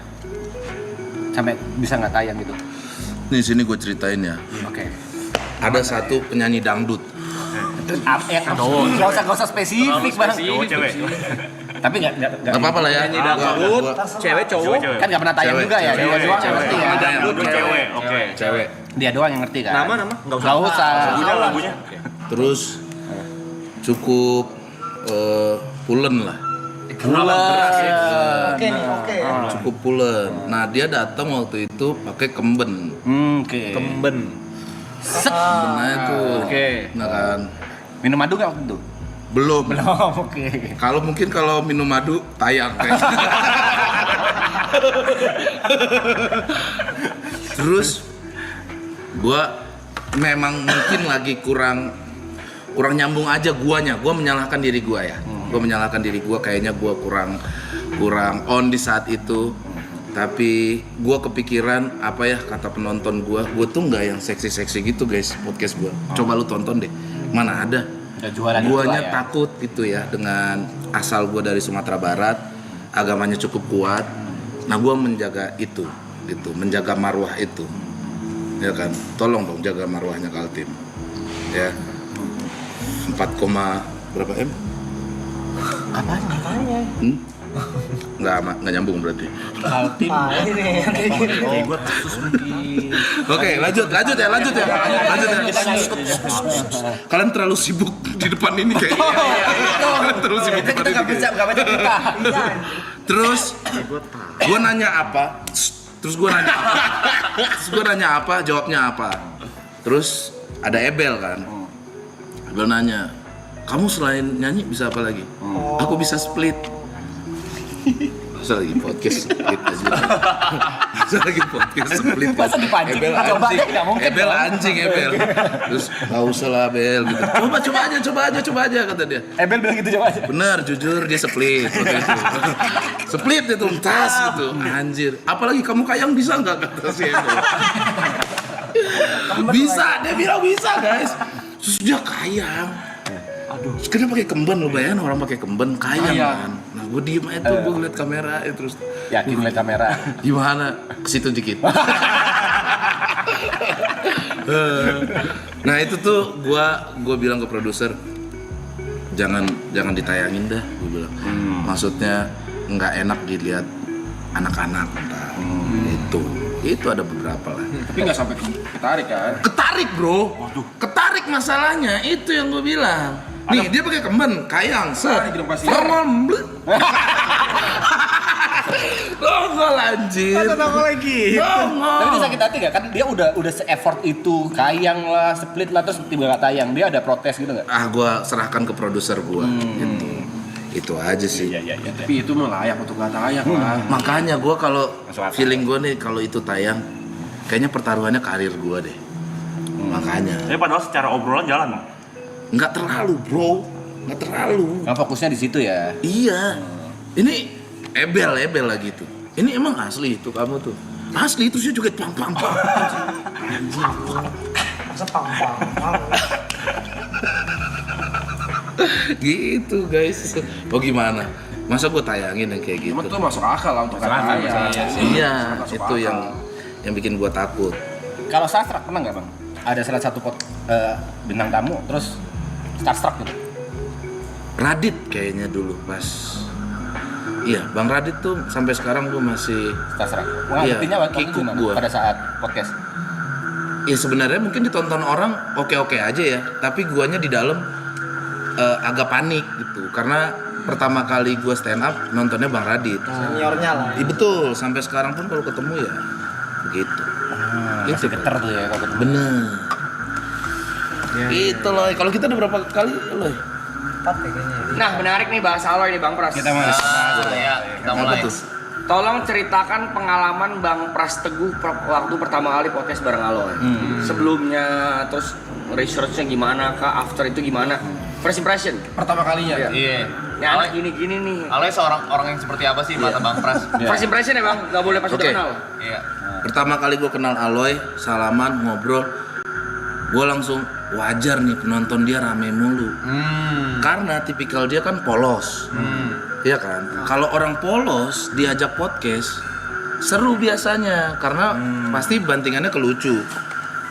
Sampai bisa nggak tayang gitu? Nih sini gue ceritain ya. Oke. Ada satu penyanyi dangdut. Nggak usah spesifik bang. Cowok cewek. Tapi nggak Gak apa-apa lah ya. cewek cowok kan nggak pernah tayang Cewek, juga ya. Dia doang yang cewek. ngerti ya. Dangdut cewek. Oke. Cewek. Dia doang yang ngerti kan. Nama? Nggak usah. Lagunya. Terus cukup pulen lah. Oke nih, oke. Cukup pulen. Nah dia datang waktu itu pakai kemben. Oke. Kemben. Kembennya itu. Oke. Nah kan. Minum madu nggak waktu itu? Belum. Oke. Kalau minum madu tayang kayak. Terus gua memang mungkin lagi kurang nyambung aja guanya. Gua menyalahkan diri gua ya. Gua menyalahkan diri gua, kayaknya gua kurang on di saat itu. Tapi gua kepikiran apa ya kata penonton gua tuh nggak yang seksi-seksi gitu guys podcast gua. Coba lu tonton deh. Mana ada. Guanya takut gitu ya dengan asal gua dari Sumatera Barat, agamanya cukup kuat. Nah gua menjaga itu gitu, menjaga marwah itu. Ya kan, tolong dong jaga marwahnya Kaltim. Ya. 4, berapa M? Apaan katanya? Nggak nyambung berarti. Kaltim. Oke, lanjut ya. Kalian terlalu sibuk di depan ini kayaknya. Kalian terlalu sibuk di depan ini. Nggak baca kita. Terus gue nanya apa? Terus gue nanya apa? Jawabnya apa? Terus ada Ebel kan? Ebel nanya, kamu selain nyanyi bisa apa lagi? Aku bisa split. Masa lagi podcast split aja. Masa dipancing? Coba deh, nggak mungkin. Ebel anjing. Terus nggak usah lah Ebel gitu. Coba aja kata dia. Ebel bilang gitu coba aja. Bener, jujur dia split waktu itu. Split itu tas gitu. Anjir. Apalagi kamu kayang bisa nggak kata si Ebel. Bisa, dia bilang bisa guys. Terus dia kayang. Aduh. Kenapa pakai kemben, lu bayangin orang pakai kemben kayang kan. Nah gue diem aja tuh, gue ngeliat kamera ya terus. Yakin ngeliat kamera. Gimana? Kesitu dikit. Nah itu tuh gue bilang ke produser, jangan ditayangin dah, gue bilang. Maksudnya nggak enak dilihat anak-anak. Itu ada beberapa lah. Tapi nggak sampai ketarik kan? Ketarik bro. Ketarik masalahnya, itu yang gue bilang. Nih dia pakai kemben, kayang, set. Nongol anjir. lagi. Tapi dia sakit hati nggak? Kan dia udah se-effort itu, kayang lah, split lah, terus tiba nggak tayang. Dia ada protes gitu nggak? Gue serahkan ke produser gue. Gitu. Itu aja sih. Iya. Tapi itu mah layak untuk nggak tayang lah. Makanya gue kalau feeling gue nih kalau itu tayang, kayaknya pertaruhannya karir gue deh. Makanya. Tapi padahal secara obrolan jalan bang. Nggak terlalu bro, nggak terlalu. Nah, fokusnya di situ ya. Iya. Ini ebel lagi tuh. Ini emang asli itu kamu tuh. Asli itu sih juga pang. Masa pang. Gitu guys. Oh gimana? Masa gue tayangin yang kayak gitu? Cuma tuh masuk akal lah untuk kata akal, saya. Iya, Masuk itu akal. yang bikin gue takut. Kalau starstruck pernah nggak bang? Ada salah satu bintang tamu terus starstruck gitu. Radit kayaknya dulu pas. Iya, Bang Radit tuh sampai sekarang gue masih. Starstruck. Wah, Iya, buktinya waktu itu kikuk gimana gua. pada saat podcast? Ya sebenarnya mungkin ditonton orang oke aja ya, tapi guanya di dalam agak panik gitu. Karena pertama kali gua stand up nontonnya Bang Radit. Seniornya lah. Iya betul, sampai sekarang pun kalau ketemu ya begitu. Masih geter tuh ya kalau ketemu. Bener. Itu loh. Kalau kita udah berapa kali loh? 4 kayaknya. Nah, menarik nih bahasa Aloy nih Bang Pras. Kita mas. Ya, kita mulai. Apa tuh? Tolong ceritakan pengalaman Bang Pras Teguh waktu pertama kali podcast bareng Aloy. Sebelumnya, terus researchnya gimana kah, after itu gimana? First impression. Pertama kalinya. Iya. Iya. Ini anak gini-gini nih. Aloy seorang orang yang seperti apa sih mata Bang Pras? First impression ya Bang, nggak boleh pas udah Oke. kenal. Iya. Pertama kali gue kenal Aloy, salaman, ngobrol, gue langsung wajar nih penonton dia rame mulu. Karena tipikal dia kan polos, iya kan? Kalau orang polos diajak podcast, seru biasanya, karena pasti bantingannya ke lucu.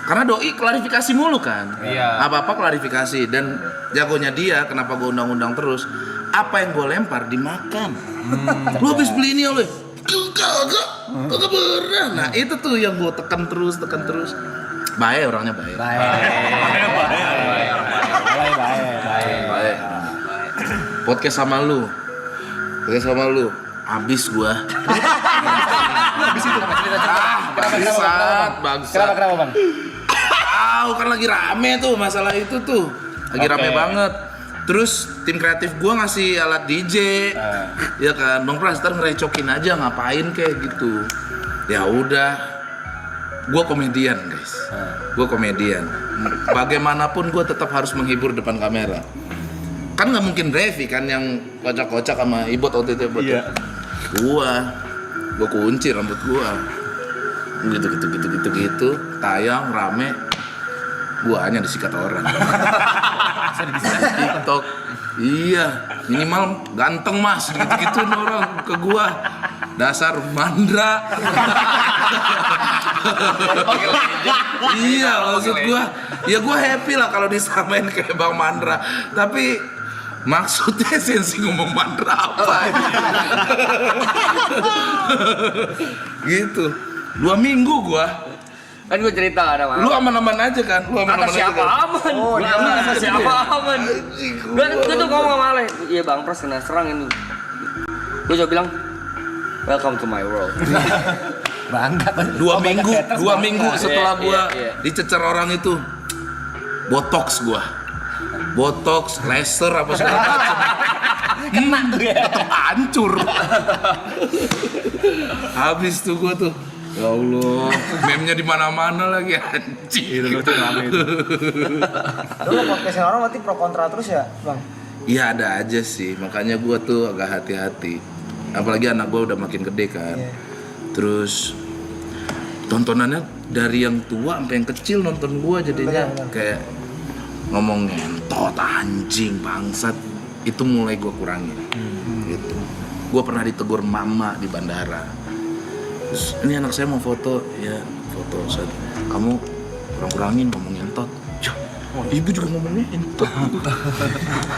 Karena doi klarifikasi mulu kan, Iya. apa-apa klarifikasi, dan jagonya dia, kenapa gue undang-undang terus? Apa yang gue lempar dimakan. Lu habis beli ini Aloy? Kagak pernah. Nah itu tuh yang gue tekan terus. Baik orangnya baik. Baik. Podcast sama lu. Abis gua. Bangsat. Kenapa bang? Kan lagi rame tuh masalah itu tuh. Lagi rame banget. Terus tim kreatif gua ngasih alat DJ. Ya kan, Bang Pras ntar ngerecokin aja ngapain kayak gitu. Ya udah. Gua komedian, guys. Gua komedian. Bagaimanapun gua tetap harus menghibur depan kamera. Kan nggak mungkin Revi kan yang kocak-kocak sama Ibot waktu itu. Iya. Gua kunci rambut gua. Gitu. Tayang rame. Gua hanya disikat orang. TikTok. Iya, minimal ganteng mas. Gitu orang ke gua. Dasar mandra. Iya, maksud gua. Ya gua happy lah kalau disamain kayak Bang Mandra. Tapi maksudnya sensi ngomong mandra apa? Gitu. 2 minggu gua. Kan gue cerita ada Bang. Lu aman-aman aja kan? Kata siapa aman? Oh, Gua dia kata siapa aman? Gue tuh ngomong sama Ale, iya Bang Pras kena serang ini. Gue coba bilang, welcome to my world. Bangga kan? 2 minggu setelah gua Iya. dicecer orang itu. Botox gua. Botox, laser apa segala macam. Kena tuh ya. Tetep hancur. Habis tuh gua tuh. Ya Allah, meme-nya di mana-mana lagi anjing. Dulu podcastnya orang berarti pro kontra terus ya, Bang? Iya ada aja sih, makanya gua tuh agak hati-hati. Apalagi anak gua udah makin gede kan. Iya. Terus tontonannya dari yang tua sampai yang kecil nonton gua jadinya Benar. kayak ngomong ngentot anjing bangsat. Itu mulai gua kurangin. Gitu. Gua pernah ditegur mama di bandara. Terus, ini anak saya mau foto, ya foto. Set. Kamu kurang-kurangin ngomong ngentot. Ibu juga ngomongnya ngentot.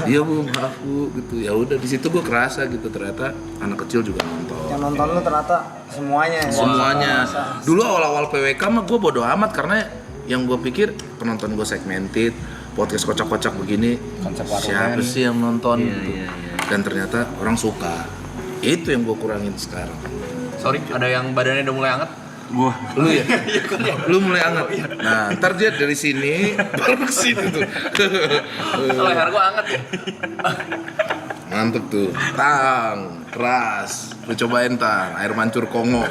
Iya bu, maaf bu, gitu. Ya udah di situ gue kerasa gitu ternyata anak kecil juga nonton. Yang nonton lu ternyata semuanya ya? Semuanya. Masa. Dulu awal-awal PWK mah gue bodo amat karena yang gue pikir penonton gue segmented, podcast kocak-kocak begini. Konsep warungan. Siapa sih yang nonton? Gitu. Dan ternyata orang suka. Itu yang gue kurangin sekarang. Sorry, ada yang badannya udah mulai hangat. Gua. Lu ya? Lu mulai anget. Nah, ntar dia dari sini baru ke sini tuh. Leher gua hangat ya. Mantep tuh. Tang, keras. Lu cobain tang, air mancur Kongo.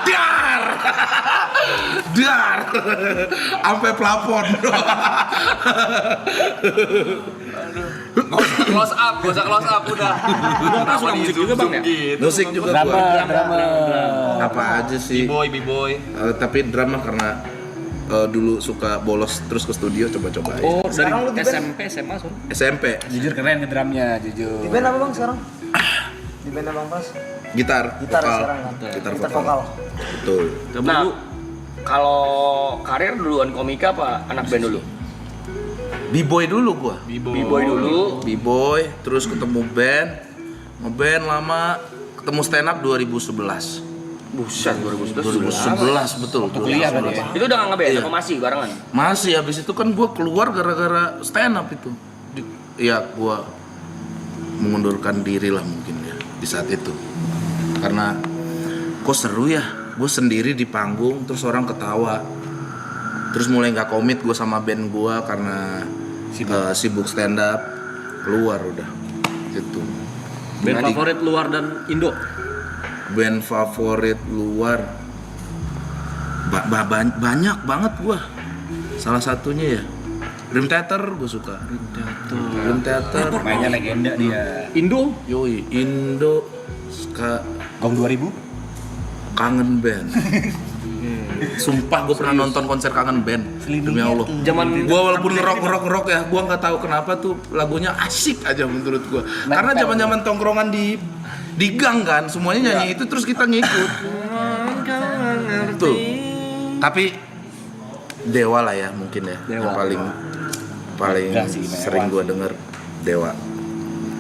Dar. Dar. Sampai plafon. Aduh. Close up, gak usah close up udah. Kita suka musik juga Bang ya? Gitu. Musik juga Drama, gua. drama. Apa aja sih? B-boy. Tapi drama karena dulu suka bolos terus ke studio coba-coba. Oh, dari Sekarang lu di band? SMP, SMA Son? SMP Jujur keren ngedramnya, Di jujur. band apa bang sekarang? Di band Bang Pras? gitar, Gitar vokal. sekarang kan? Gitar Gitar vokal. vokal. Betul. Nah, kalau karir duluan komika apa anak band dulu? B-boy dulu gua. B-boy dulu. B-boy, terus ketemu band, ngeband lama, ketemu stand up 2011. Buset, 2011. 2011 betul. Kuliah kan ya? Itu udah nggak ngeband Iya. apa masih barengan? Masih habis itu kan gua keluar gara-gara stand up itu. Iya, gua mengundurkan diri lah mungkin ya di saat itu. Karena kok seru ya, gue sendiri di panggung terus orang ketawa. Terus mulai nggak komit gue sama band gue karena sibuk stand up, keluar udah gitu. Band Jadi, favorit luar dan Indo? band favorit luar banyak banget gue. Salah satunya ya Dream Theater gue suka. Dream Theater. Mainnya legenda dia. Indo? Yoi, Indo, Gong 2000? Kangen Band. Sumpah gue pernah nonton konser Kangen Band. Demi Allah. Zaman Gue walaupun ngerok ya, gue nggak tahu kenapa tuh lagunya asik aja menurut gue. Karena zaman tongkrongan di gang kan, semuanya nyanyi itu terus kita ngikut. Tuh. Tapi Dewa lah ya mungkin ya, yang paling Enggak sih, sering gue denger Dewa.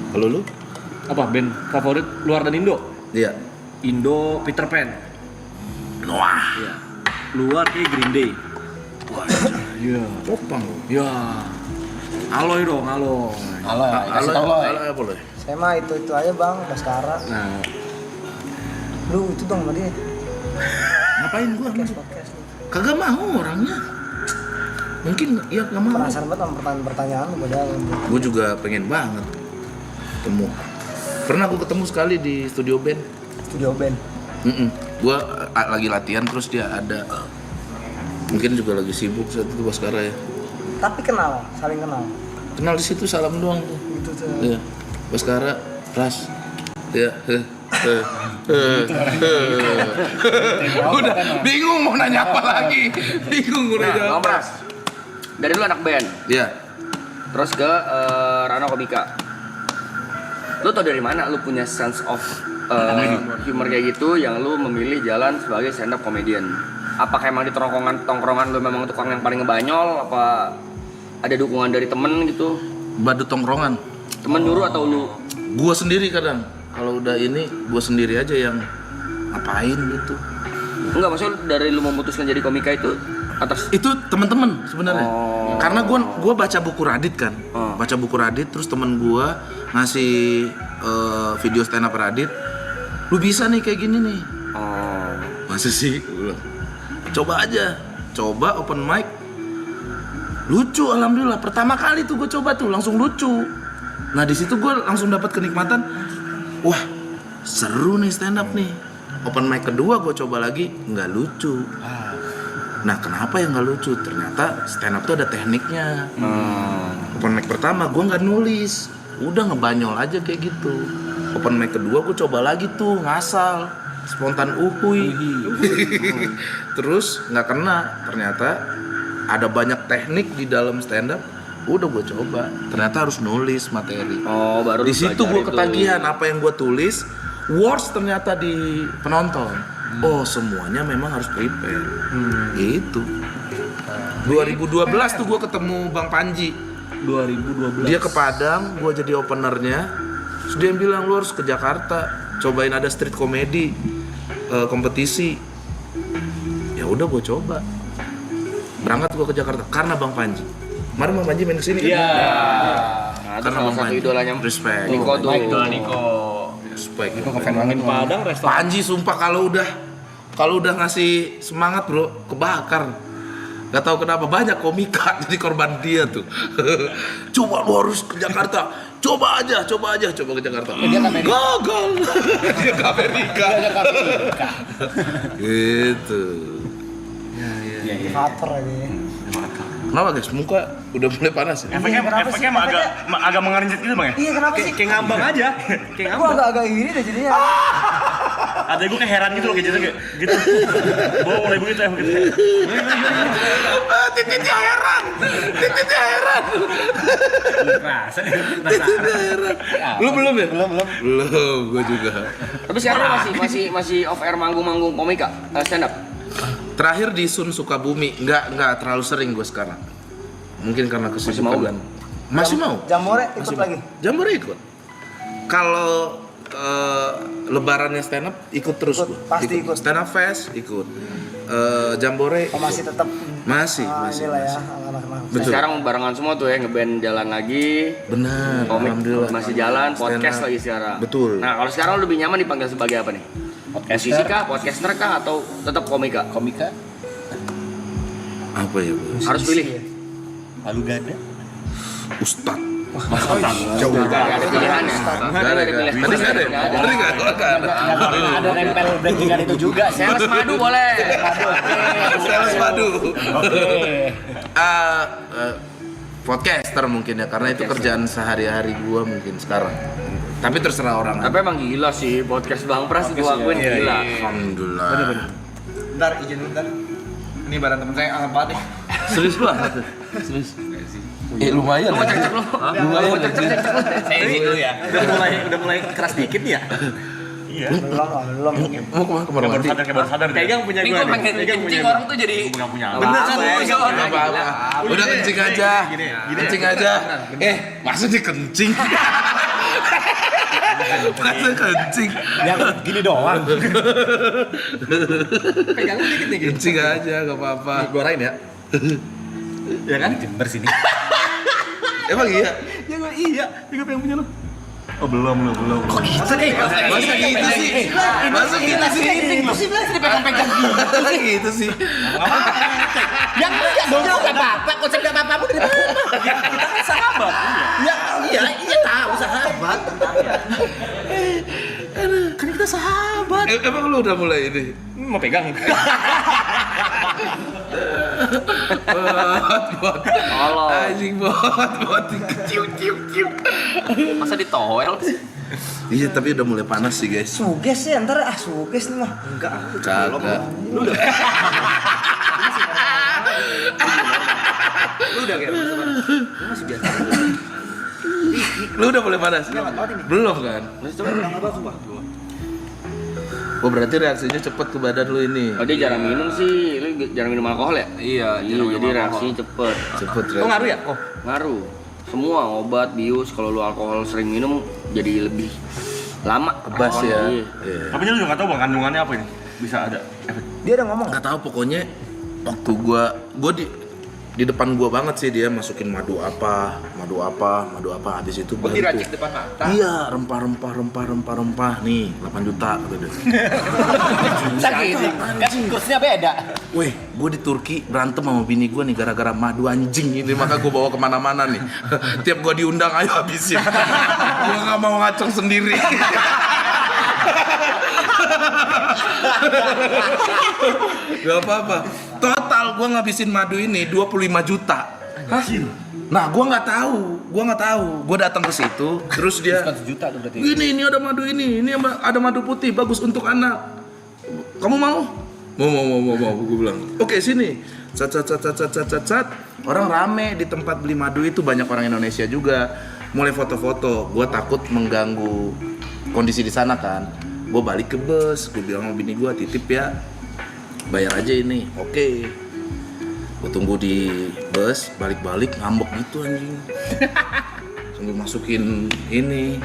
Kalau lu? apa band favorit luar dan Indo? Iya. Indo Peter Pan. Noah. Iya. Luar kayak Green Day. Iya. Popang. Ya. Aloy dong, Aloy. Halo, kasih tau lo. Apa lo? Saya mah itu aja bang, Baskara. Nah, Lu itu dong sama dia. Ngapain gua? Podcast lu. Kagak mau orangnya. Mungkin ya nggak mau. Penasaran banget sama pertanyaan-pertanyaan lu padahal. Gue juga pengen banget ketemu. Pernah gue ketemu sekali di studio band. Studio band. Gue lagi latihan terus dia ada. Mungkin juga lagi sibuk saat itu Baskara ya. Tapi kenal, saling kenal. Kenal di situ salam doang tuh. Gitu tuh. Iya. Baskara, Ras. Ya. Udah bingung mau nanya apa lagi. Bingung udah nah, jawab. Bang Pras. Dari dulu anak band, Iya. terus ke ranah komika. Lu tau dari mana lu punya sense of humor kayak gitu yang lu memilih jalan sebagai stand up comedian? Apakah emang di tongkrongan lu memang tukang yang paling ngebanyol, apa ada dukungan dari temen gitu? Badut tongkrongan. Temen nyuruh atau lu? Gua sendiri kadang. Kalau udah ini gua sendiri aja yang ngapain gitu. Enggak, maksudnya dari lu memutuskan jadi komika itu atas Itu teman-teman sebenarnya. Oh. Karena gua baca buku Radit kan. Oh. Baca buku Radit terus temen gua ngasih video stand up Radit. Lu bisa nih kayak gini nih. oh. Masa sih? Gua bilang, coba aja. Coba open mic. Lucu alhamdulillah. Pertama kali tuh gue coba tuh langsung lucu. Nah, di situ gue langsung dapat kenikmatan. Wah, seru nih stand up nih. Open mic kedua gue coba lagi, nggak lucu. Nah, kenapa yang nggak lucu? Ternyata stand up tuh ada tekniknya. Open mic pertama gue nggak nulis, udah ngebanyol aja kayak gitu. Open mic kedua gue coba lagi tuh ngasal, spontan uhuy. Terus nggak kena. Ternyata ada banyak teknik di dalam stand up. Udah gue coba. Ternyata harus nulis materi. Oh, baru Di situ belajar gue itu. ketagihan apa yang gue tulis. Words ternyata di penonton. Oh, semuanya memang harus prepare. Gitu. 2012 tuh gue ketemu Bang Panji. 2012. Dia ke Padang, gue jadi openernya. Terus dia bilang lu harus ke Jakarta, cobain ada street comedy kompetisi. Ya udah gue coba. Berangkat gue ke Jakarta karena Bang Panji. Kemarin Bang Panji main kesini kan? Iya. Nah, itu Karena salah Bang satu Panji. idolanya Respect. Niko tuh. Niko. Respect. Itu ngefan banget. Padang restoran. Panji sumpah kalau udah ngasih semangat bro, kebakar. Gak tahu kenapa banyak komika jadi korban dia tuh. Coba lu harus ke Jakarta. Coba ke Jakarta. Gagal. Dia ke Amerika. Gitu. Iya. Kater aja. Kenapa guys? Muka udah mulai panas ya? Efeknya emang agak mengerincit gitu bang ya? Iya kenapa sih? Kayak ngambang aja. Kayak Gue agak-agak gini deh jadinya. Ada gue kayak heran gitu loh kayak gitu. Bawa mulai begitu ya begitu. Titiknya heran. Titiknya heran. Lu belum ya? Belum, gue juga. Tapi sekarang masih off air manggung-manggung komika, stand up. Terakhir di Sun Sukabumi, nggak terlalu sering gue sekarang. Mungkin karena kesibukan. Masih mau nggak? Masih mau. Jamore ikut lagi. Jambore ikut. Kalau lebarannya stand up ikut terus Ikut, gua. pasti ikut. Stand up fest ikut. Jambore Oh, masih tetap masih. inilah ya masih. anak-anak. Betul. Sekarang barengan semua tuh ya, ngeband jalan lagi. Benar. Komik Alhamdulillah. masih jalan, podcast Stand up. lagi sekarang. Betul. Nah, kalau sekarang lu lebih nyaman dipanggil sebagai apa nih? Musisi kah, podcaster kah, atau tetap komika? Komika, Apa ya, Bos? Harus pilih. lalu gada. Ustad. Jauh gak ada pilihannya. Nggak ada. Tadi nggak ada. Tadi nggak ada. Ada nempel brandingan itu juga. Sales madu boleh. Sales madu. Oke. Podcaster mungkin ya, karena itu kerjaan sehari-hari gua mungkin sekarang. Tapi terserah orang. Tapi emang gila sih podcast Bang Pras itu akuin gila. Alhamdulillah. Bentar izin bentar. Ini barang teman saya alam banget nih. Serius banget. Serius. Lumayan. Lumayan. Saya izin dulu ya. Udah mulai keras dikit ya. Belum. Mau kemana mandi? Baru sadar. Pegang punya Ini gue gue nih. pengen kencing orang tuh jadi punya. bener kan? Nggak apa-apa. Udah kencing aja. Kencing aja. Masa dikencing? Masa kencing? Yang gini doang. Pegangnya dikit nih. Kencing aja, gak apa-apa. Gua rain ya. Ya kan? Jember sini. Emang iya? Ya gue iya. Gue pengen punya lo. Oh belum. Masa gitu sih? Masa gitu sih? Itu sih bilang dipegang-pegang gitu. Masa gitu sih? Yang enggak dong, enggak apa-apa. Konsep enggak apa-apa udah Kita kan sahabat. Ya, iya tahu sahabat. Kan kita sahabat. Emang lu udah mulai ini? Mau pegang. Bot. Tolong. Anjing bot. Cium. Masa ditowel sih? Iya, tapi udah mulai panas sih, guys. Suges sih ntar suges nih mah. Enggak. Kagak. Lu udah kayak lu masih biasa. Lu udah mulai panas? Belum kan? Masih coba. Oh, berarti reaksinya cepet ke badan lu ini. Oh, dia jarang minum sih. Lu jarang minum alkohol ya? Iya, Jadi reaksinya cepet. Cepet Oh reaksi. ngaruh ya? Oh. Ngaruh. Semua obat, bius, kalau lu alkohol sering minum jadi lebih lama Kebas alkoholnya. ya. Iya. Iya. Tapi lu juga nggak tahu bang kandungannya apa ini. Bisa ada efek. Dia udah ngomong. Nggak tahu, pokoknya waktu gua di depan gua banget sih dia masukin madu apa habis itu baru diracik tuh. depan mata. Iya, rempah nih 8 juta kata dia. Sakit. Kan kursnya beda. Weh, gue di Turki berantem sama bini gue nih gara-gara madu anjing ini, maka gue bawa kemana-mana nih. Tiap gue diundang, ayo habisin. Gue nggak mau ngaceng sendiri. Gak apa-apa. Total gue ngabisin madu ini 25 juta. Nah, gue nggak tahu. Gue datang ke situ, terus dia, Diskon sejuta tuh berarti. ini ada madu ini ada madu putih bagus untuk anak. Kamu mau? Mau. Gue bilang, oke sini. Cat. Orang rame di tempat beli madu itu, banyak orang Indonesia juga. Mulai foto-foto. Gue takut mengganggu kondisi di sana kan. Gue balik ke bus. Gue bilang sama bini gue, titip ya. Bayar aja ini. Oke. Gue tunggu di bus, balik-balik ngambek gitu anjing. Sambil masukin ini.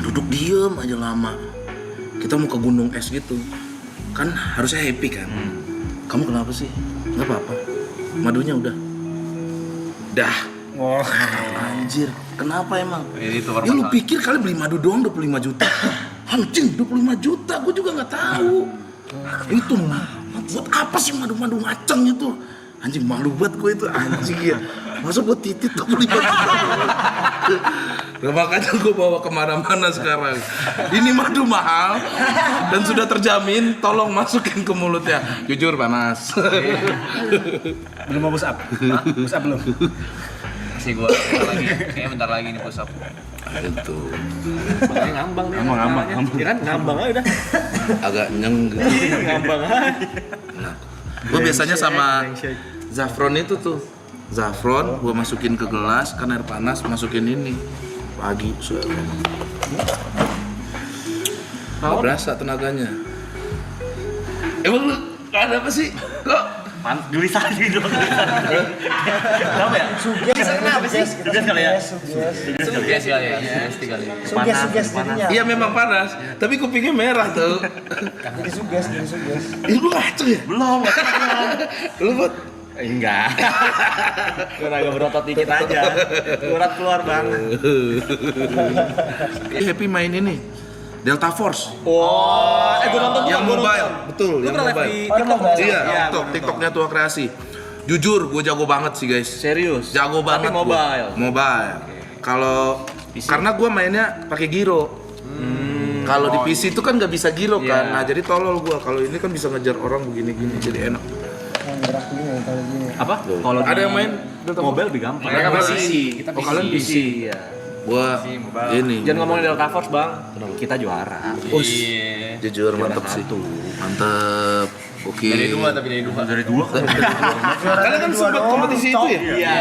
Duduk diem aja lama. Kita mau ke gunung es gitu. Kan harusnya happy kan. Kamu kenapa sih? Nggak apa-apa. Madunya udah. Dah. Oh. Anjir, kenapa emang? Ini tuh Ya lu pikir kali beli madu doang 25 juta? Anjing, 25 juta, gue juga nggak tahu. Itu buat apa sih madu-madu ngaceng itu? Anjing malu banget gue itu anjing ya. Masa buat titit gue beli baju. Nah, makanya gue bawa kemana-mana sekarang. Ini madu mahal dan sudah terjamin. Tolong masukin ke mulutnya. Jujur panas. Belum mau push up? Push up belum? Masih gua bentar lagi nih push up. Itu Ngambang nih. ngambang. Ya kan ngambang aja udah. Agak nyenggang. Ngambang aja. Gue biasanya sama Zafron itu tuh. Zafron gue masukin ke gelas kan air panas, masukin ini pagi sore. Gak berasa tenaganya. Emang lu ada apa sih? Kok Gelisah gitu. Kenapa ya? Suges kenapa sih? Suges kali ya? Suges kali ya, suges kali. Suges jadinya. iya memang panas, tapi kupingnya merah tuh. Jadi suges. Ih lu ngaco ya? Belum. Lu buat Enggak. Gue agak berotot dikit aja. Urat keluar bang. Happy main ini Delta Force Oh, gue nonton tuh. yang mobile, betul, yang mobile. Iya, TikToknya Tua Kreasi. Jujur, gue jago banget sih guys. Serius. Jago banget. Tapi gua. Mobile. Kalau karena gue mainnya pakai giro. Kalau di PC itu kan nggak bisa giro kan. Nah jadi tolol gue. Kalau ini kan bisa ngejar orang begini-gini, jadi enak. Apa? Kalau ada yang main Mobile lebih gampang. Mereka PC. Oh kalian PC. Iya. Gua ini. Jangan ngomongin Delta Force bang. Kita juara. Iya. Jujur mantep sih. Mantep. Oke. Dari dua tapi dari dua. Dari dua kan. Kalian kan sempat kompetisi itu ya? Iya.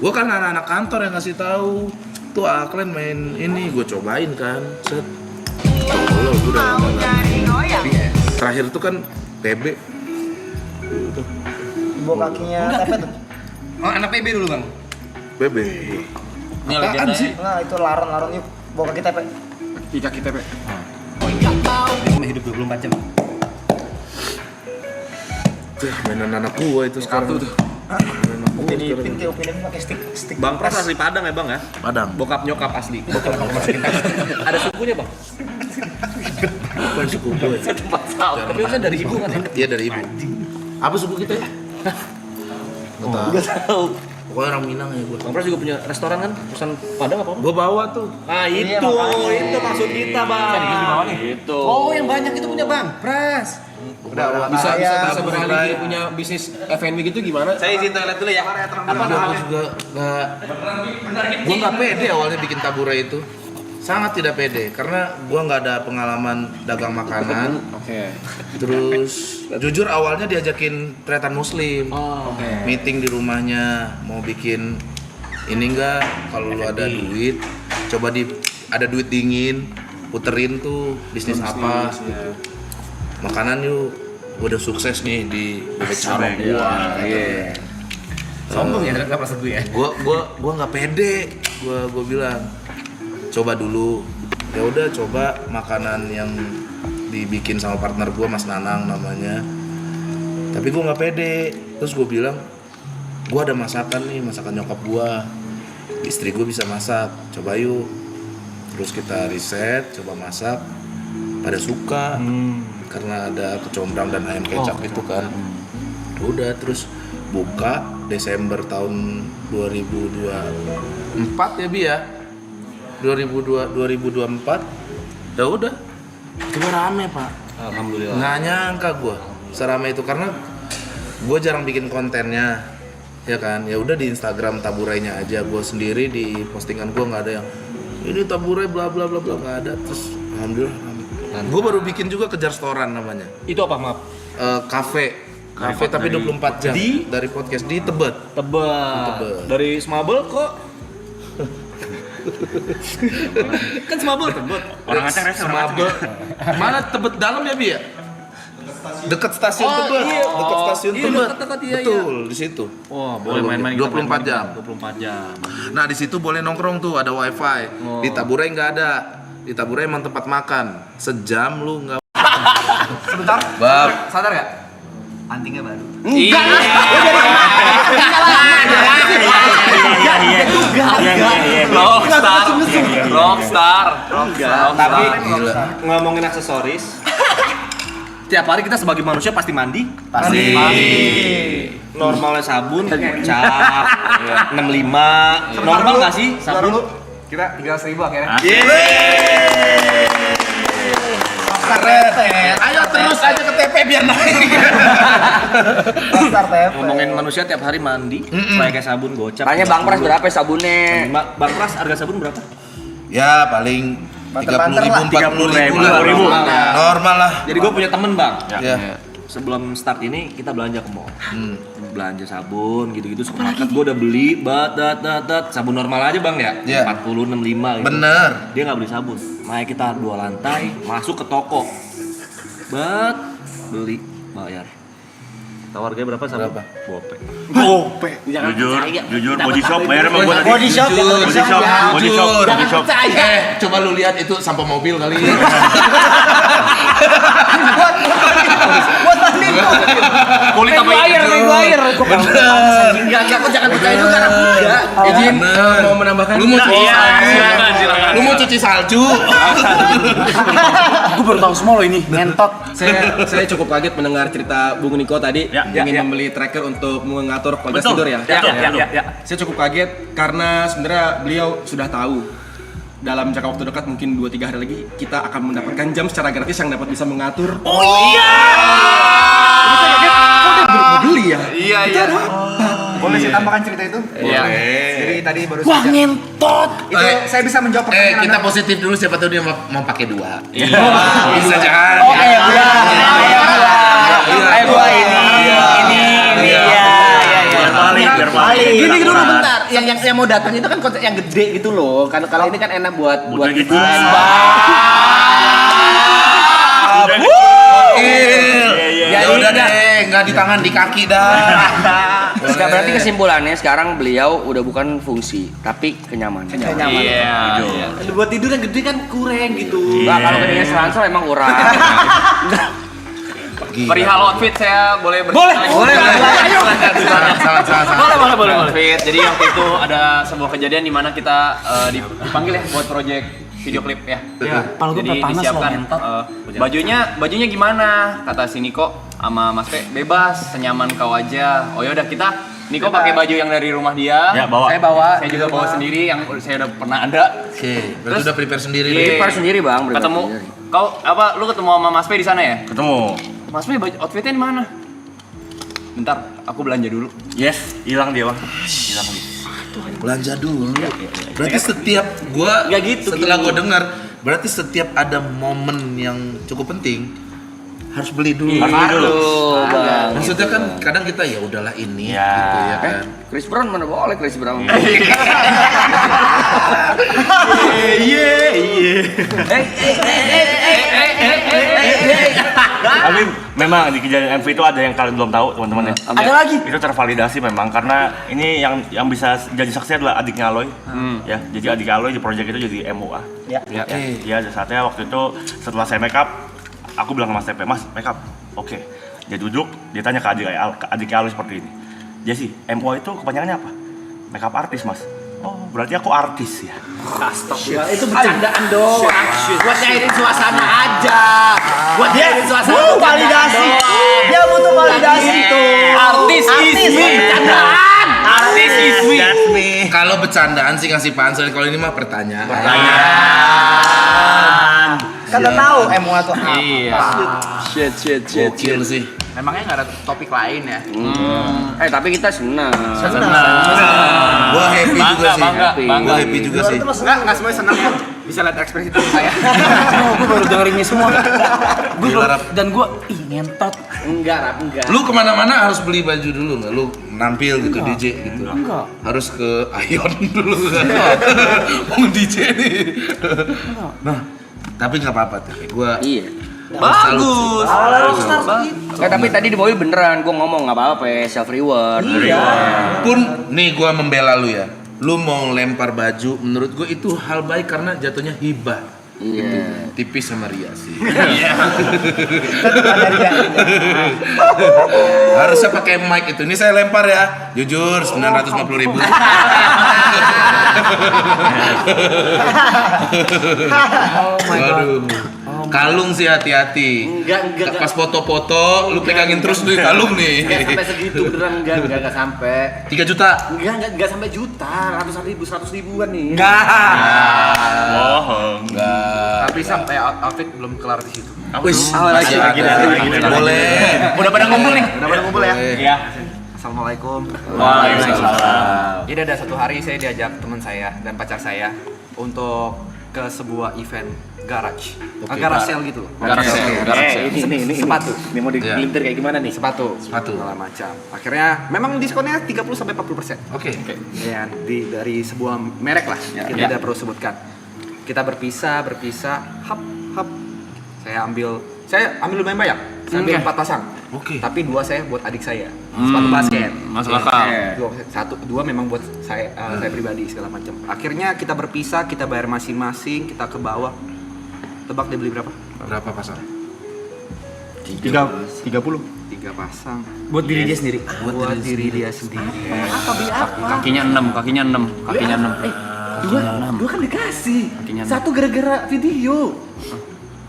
Gua kan anak-anak kantor yang ngasih tahu. Tuh kalian main ini, gue cobain kan. Set. Tolol, gue udah terakhir itu kan PB. Bawa kakinya tepet tuh. Oh, anak PB dulu bang. PB. Ini Apaan legenda sih? Nah itu laron yuk. Bawa kaki tepet. Ika kita PB. Cuma hidup 24 jam. Tuh, mainan anak gua itu sekarang. Kartu tuh. Mainan anak gua Upin sekarang. Ipin pakai stick. Bang Pras asli Padang ya bang ya? Padang. Bokap nyokap asli. Ada sukunya bang? Bukan suku gue. Tapi kan dari ibu kan ya? Iya dari ibu. Apa suku kita ya? Nggak tahu. Pokoknya orang Minang ya gue. Bang Pras juga punya restoran kan? Restoran Padang apa? Gue bawa tuh. Ah itu maksud kita bang. Itu. Oh, yang banyak itu punya Bang Pras. Bisa beralih punya bisnis F&B gitu gimana? Saya izin toilet dulu ya. Gue juga nggak pede awalnya bikin tabure itu. Sangat tidak pede karena gue nggak ada pengalaman dagang makanan. Oke. Terus jujur awalnya diajakin tretan muslim. Meeting di rumahnya mau bikin ini enggak kalau lu ada duit coba ada duit dingin puterin tuh bisnis apa gitu. Makanan yuk udah sukses nih di bebek carok gua. Iya. Sombong ya ternyata Pras gue ya. Gua nggak pede. Gua bilang coba dulu. Ya udah coba makanan yang dibikin sama partner gua Mas Nanang namanya. Tapi gua nggak pede. Terus gua bilang gua ada masakan nih, masakan nyokap gua. Istri gua bisa masak. Coba yuk. Terus kita riset, coba masak. Pada suka. Karena ada kecombrang dan ayam kecap itu kan. Udah terus buka Desember tahun 2024 ya Bi ya. 2024 udah cuma rame Pak. Alhamdulillah. Nggak nyangka gue serame itu karena gue jarang bikin kontennya ya kan. Ya udah di Instagram taburainya aja gue sendiri di postingan gue nggak ada yang ini taburai bla bla bla bla nggak ada. Terus alhamdulillah gue baru bikin juga Kejar Storan namanya. Itu apa maaf? Kafe tapi 24 jam dari podcast di Tebet. Tebet. Dari Smabel kok. Kan Smabel Tebet. Orang Aceh Smabel. Mana Tebet dalam ya Bi ya? Dekat stasiun Tebet. Dekat stasiun Tebet. Betul, di situ. Wah, boleh main-main 24 jam. 24 jam. Nah, di situ boleh nongkrong tuh, ada wifi. Di Taburai nggak ada. Di Taburai emang tempat makan. Sejam lu nggak. Sebentar. Bab. Sadar gak? Antingnya baru. Rockstar. Tapi ngomongin aksesoris, Setiap hari kita sebagai manusia pasti mandi. Pasti. Normalnya sabun, cap, 65. Normal nggak sih sabun? Kita 300.000 akhirnya. Keren. Ayo terus aja ke TP biar naik. Pasar TP. Ngomongin manusia tiap hari mandi, pakai sabun gocap. Tanya Bang Pras berapa ya sabunnya? Bang Pras harga sabun berapa? Ya paling Banter-banter 30.000, 40.000 lah. Normal lah. Jadi gue punya temen bang. Ya. Sebelum start ini kita belanja ke mall. Belanja sabun gitu-gitu supermarket gue udah beli sabun normal aja bang ya. Iya. 40 65 gitu. Bener. Dia nggak beli sabun. Makanya kita 2 lantai masuk ke toko. Beli bayar. Tahu harganya berapa sabun? Berapa? Gope. Jujur body shop bayar sama gua tadi. Body shop. Body shop. Coba lu lihat itu sampah mobil kali. Buat mandi. Kulit apa air. Enggak, kok jangan percaya juga karena enggak. Izin mau menambahkan? Lu mau cuci Silakan. Lu mau cuci salju? Gue baru tahu semua loh ini. Ngentot. Saya cukup kaget mendengar cerita Bung Niko tadi ingin membeli tracker untuk mengatur kualitas tidur ya. Saya cukup kaget karena sebenarnya beliau sudah tahu dalam jangka waktu dekat mungkin 2-3 hari lagi kita akan mendapatkan jam secara gratis yang dapat bisa mengatur. Oh iya. Ini saya kaget. Kok dia mau beli ya? Iya. Boleh saya tambahkan cerita itu? Iya. Jadi tadi baru saja. Wah, ngentot. Itu saya bisa menjawab pertanyaan Kita Anda. positif dulu siapa tahu dia mau pakai 2. Iya. Bisa jangan. Gua ini Biar balik. Gini dulu bentar. Yang mau datang itu kan konsep yang gede gitu loh. Kan kalau ini kan enak buat gitu. Ya udah deh, nggak di tangan di kaki dah. Berarti kesimpulannya sekarang beliau udah bukan fungsi, tapi kenyamanan. Iya. buat tidur yang gede kan kurang gitu. Enggak, kalau gedenya seransel emang kurang. Perihal outfit saya boleh Boleh. Salah. Boleh. Outfit. Jadi waktu itu ada sebuah kejadian di mana kita dipanggil ya buat project video klip ya. Jadi disiapkan bajunya gimana? Kata si Niko sama Mas P, bebas, senyaman kau aja. Oh yaudah kita Niko pakai baju yang dari rumah dia. Ya, bawa. Saya bawa. Saya juga bawa sendiri yang saya udah pernah ada. Oke, berarti udah prepare sendiri. Iya. Prepare sendiri Bang, prepare Ketemu sendiri. kau lu ketemu sama Mas P di sana ya? Ketemu. Mas P baju outfitnya di mana? Bentar, aku belanja dulu. Yes, hilang dia bang. Hilang dia. Belanja dulu. Berarti setiap gua Nggak gitu, setelah gini. gua dengar, berarti setiap ada momen yang cukup penting harus beli dulu. Aduh, Bang. Maksudnya kan kadang kita ya udahlah ini Ya. gitu ya kan. Chris Brown mana boleh Chris Brown. Tapi memang di kejadian MV itu ada yang kalian belum tahu teman-teman ya. Ada lagi? Itu tervalidasi memang karena ini yang bisa jadi saksi adalah adiknya Aloy. Ya, jadi adik Aloy di project itu jadi MUA. Ya. Ya, ada saatnya waktu itu setelah saya make up, aku bilang ke Mas TP, Mas make up. Oke. Dia duduk, dia tanya ke adiknya Aloy seperti ini. Jesse, MUA itu kepanjangannya apa? Make up artis, Mas. Oh, berarti aku artis ya. Astagfirullah, itu bercandaan doang. Buat nyairin suasana aja. Buat nyairin suasana. Validasi. Dia butuh validasi itu. Artis is me. Bercandaan. Artis is me. Kalau bercandaan sih ngasih pansel, kalau ini mah pertanyaan. Kan udah tahu MUA tuh apa. Iya. Shit. Gokil sih. Memangnya nggak ada topik lain ya? Tapi kita senang. Gua happy juga sih. Bangga. Gua happy juga sih. Nggak semuanya senang kok. Bisa lihat ekspresi tubuh saya. Gue baru dengerin ini semua. Gila, Rap. Dan gue ngentot. Enggak. Lu kemana-mana harus beli baju dulu nggak? Lu nampil gitu DJ gitu. Enggak. Harus ke Ion dulu kan. Mau DJ nih. Nah, tapi nggak apa-apa tuh. Gua Iya. Bagus. Tapi tadi di mobil beneran gua ngomong nggak apa-apa ya, self reward. pun nih gua membela lu ya. Lu mau lempar baju, menurut gua itu hal baik karena jatuhnya hibah. Iya. Tipis sama Ria sih. Iya. Harusnya pakai mic itu. Ini saya lempar ya. Jujur 950.000. Oh my god. Waduh. Oh Kalung sih hati-hati. Enggak. Pas foto-foto lu pegangin terus tuh kalung nih. Enggak sampai segitu beneran, enggak sampai. 3 juta. Enggak sampai juta, ratusan ribu, 100 ribuan nih. Bohong. Enggak. Tapi sampai outfit belum kelar di situ. Wis, lagi. boleh. Udah pada ngumpul nih. Udah pada ngumpul ya? Iya. Assalamualaikum. Waalaikumsalam. Jadi ada satu hari saya diajak teman saya dan pacar saya untuk ke sebuah event garage. Garage sale gitu. Garage sale. Ini sepatu. Ini mau digelintir kayak gimana nih? Sepatu. Segala macam. Akhirnya memang diskonnya 30 sampai 40%. Oke. Ya, dari sebuah merek lah. Kita tidak perlu sebutkan. Kita berpisah, hap. Saya ambil lumayan banyak. Saya ambil 4 pasang. Oke. Tapi 2 saya buat adik saya. Sepatu basket. Masuk akal. Dua memang buat saya pribadi segala macam. Akhirnya kita berpisah, kita bayar masing-masing, kita ke bawah. Tebak dia beli berapa? Berapa pasang? 30. 3 pasang. Buat diri dia sendiri. Buat diri dia sendiri. Kakinya 6. Dua kan dikasih. Kakinya Satu gara-gara video.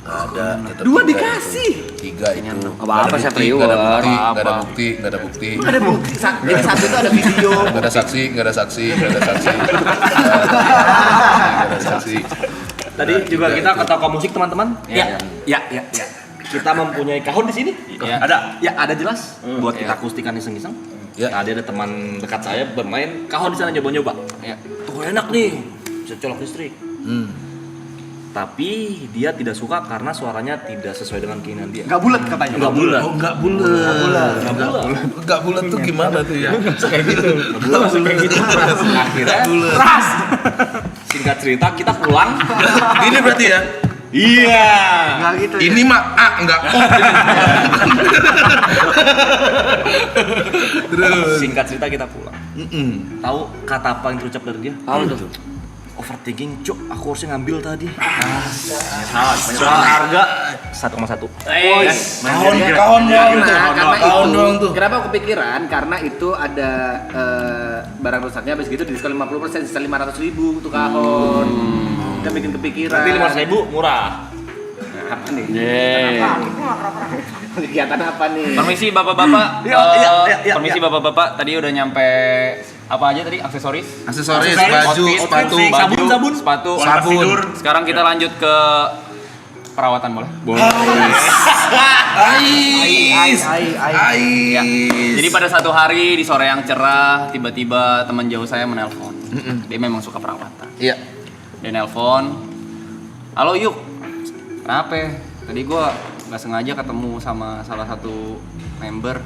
Ada. tetap 2 tiga dikasih. itu. 3 itu. Apa-apa, saya Nggak ada priwar. bukti, nggak ada bukti. Ada bukti. Jadi satu itu ada video. Nggak ada saksi. Nggak ada saksi. Tadi juga kita ke toko musik teman-teman. Ya. Kita mempunyai kahon di sini. Ya. Ada jelas. Buat kita akustikan iseng-iseng. Ya. Tadi ada teman dekat saya bermain kahon di sana nyoba-nyoba. Ya. Tuh enak nih. Bisa colok listrik. Tapi dia tidak suka karena suaranya tidak sesuai dengan keinginan dia. Enggak bulat katanya. Enggak bulat. Oh, nggak bulat. Nggak bulat tuh gimana tuh ya? Kayak gitu. Akhirnya ras. Singkat cerita kita pulang. Ini berarti ya? Iya. Enggak gitu. Ini mah A, enggak O. Terus. Singkat cerita kita pulang. Tahu kata apa yang terucap dari dia? Tahu tuh. Overthinking, cuk, aku harusnya ngambil tadi. Soal harga 1,1. Kahon doang tuh. Kenapa aku kepikiran? Karena itu ada barang rusaknya habis gitu diskon 50%, sisa 500.000 untuk kahon. Udah bikin kepikiran. Berarti 500.000 murah. Apa nih? Yeay. Kegiatan apa nih? Permisi bapak-bapak. Iya. Permisi bapak-bapak. Tadi udah nyampe apa aja tadi? Aksesoris. Aksesoris, baju, sepatu, sepatu. sabun. Sekarang kita lanjut ke perawatan boleh? Ya. Jadi pada satu hari di sore yang cerah, tiba-tiba teman jauh saya menelpon. Dia memang suka perawatan. Iya. Dia nelpon, halo Yuk, kenapa? Tadi gua nggak sengaja ketemu sama salah satu member.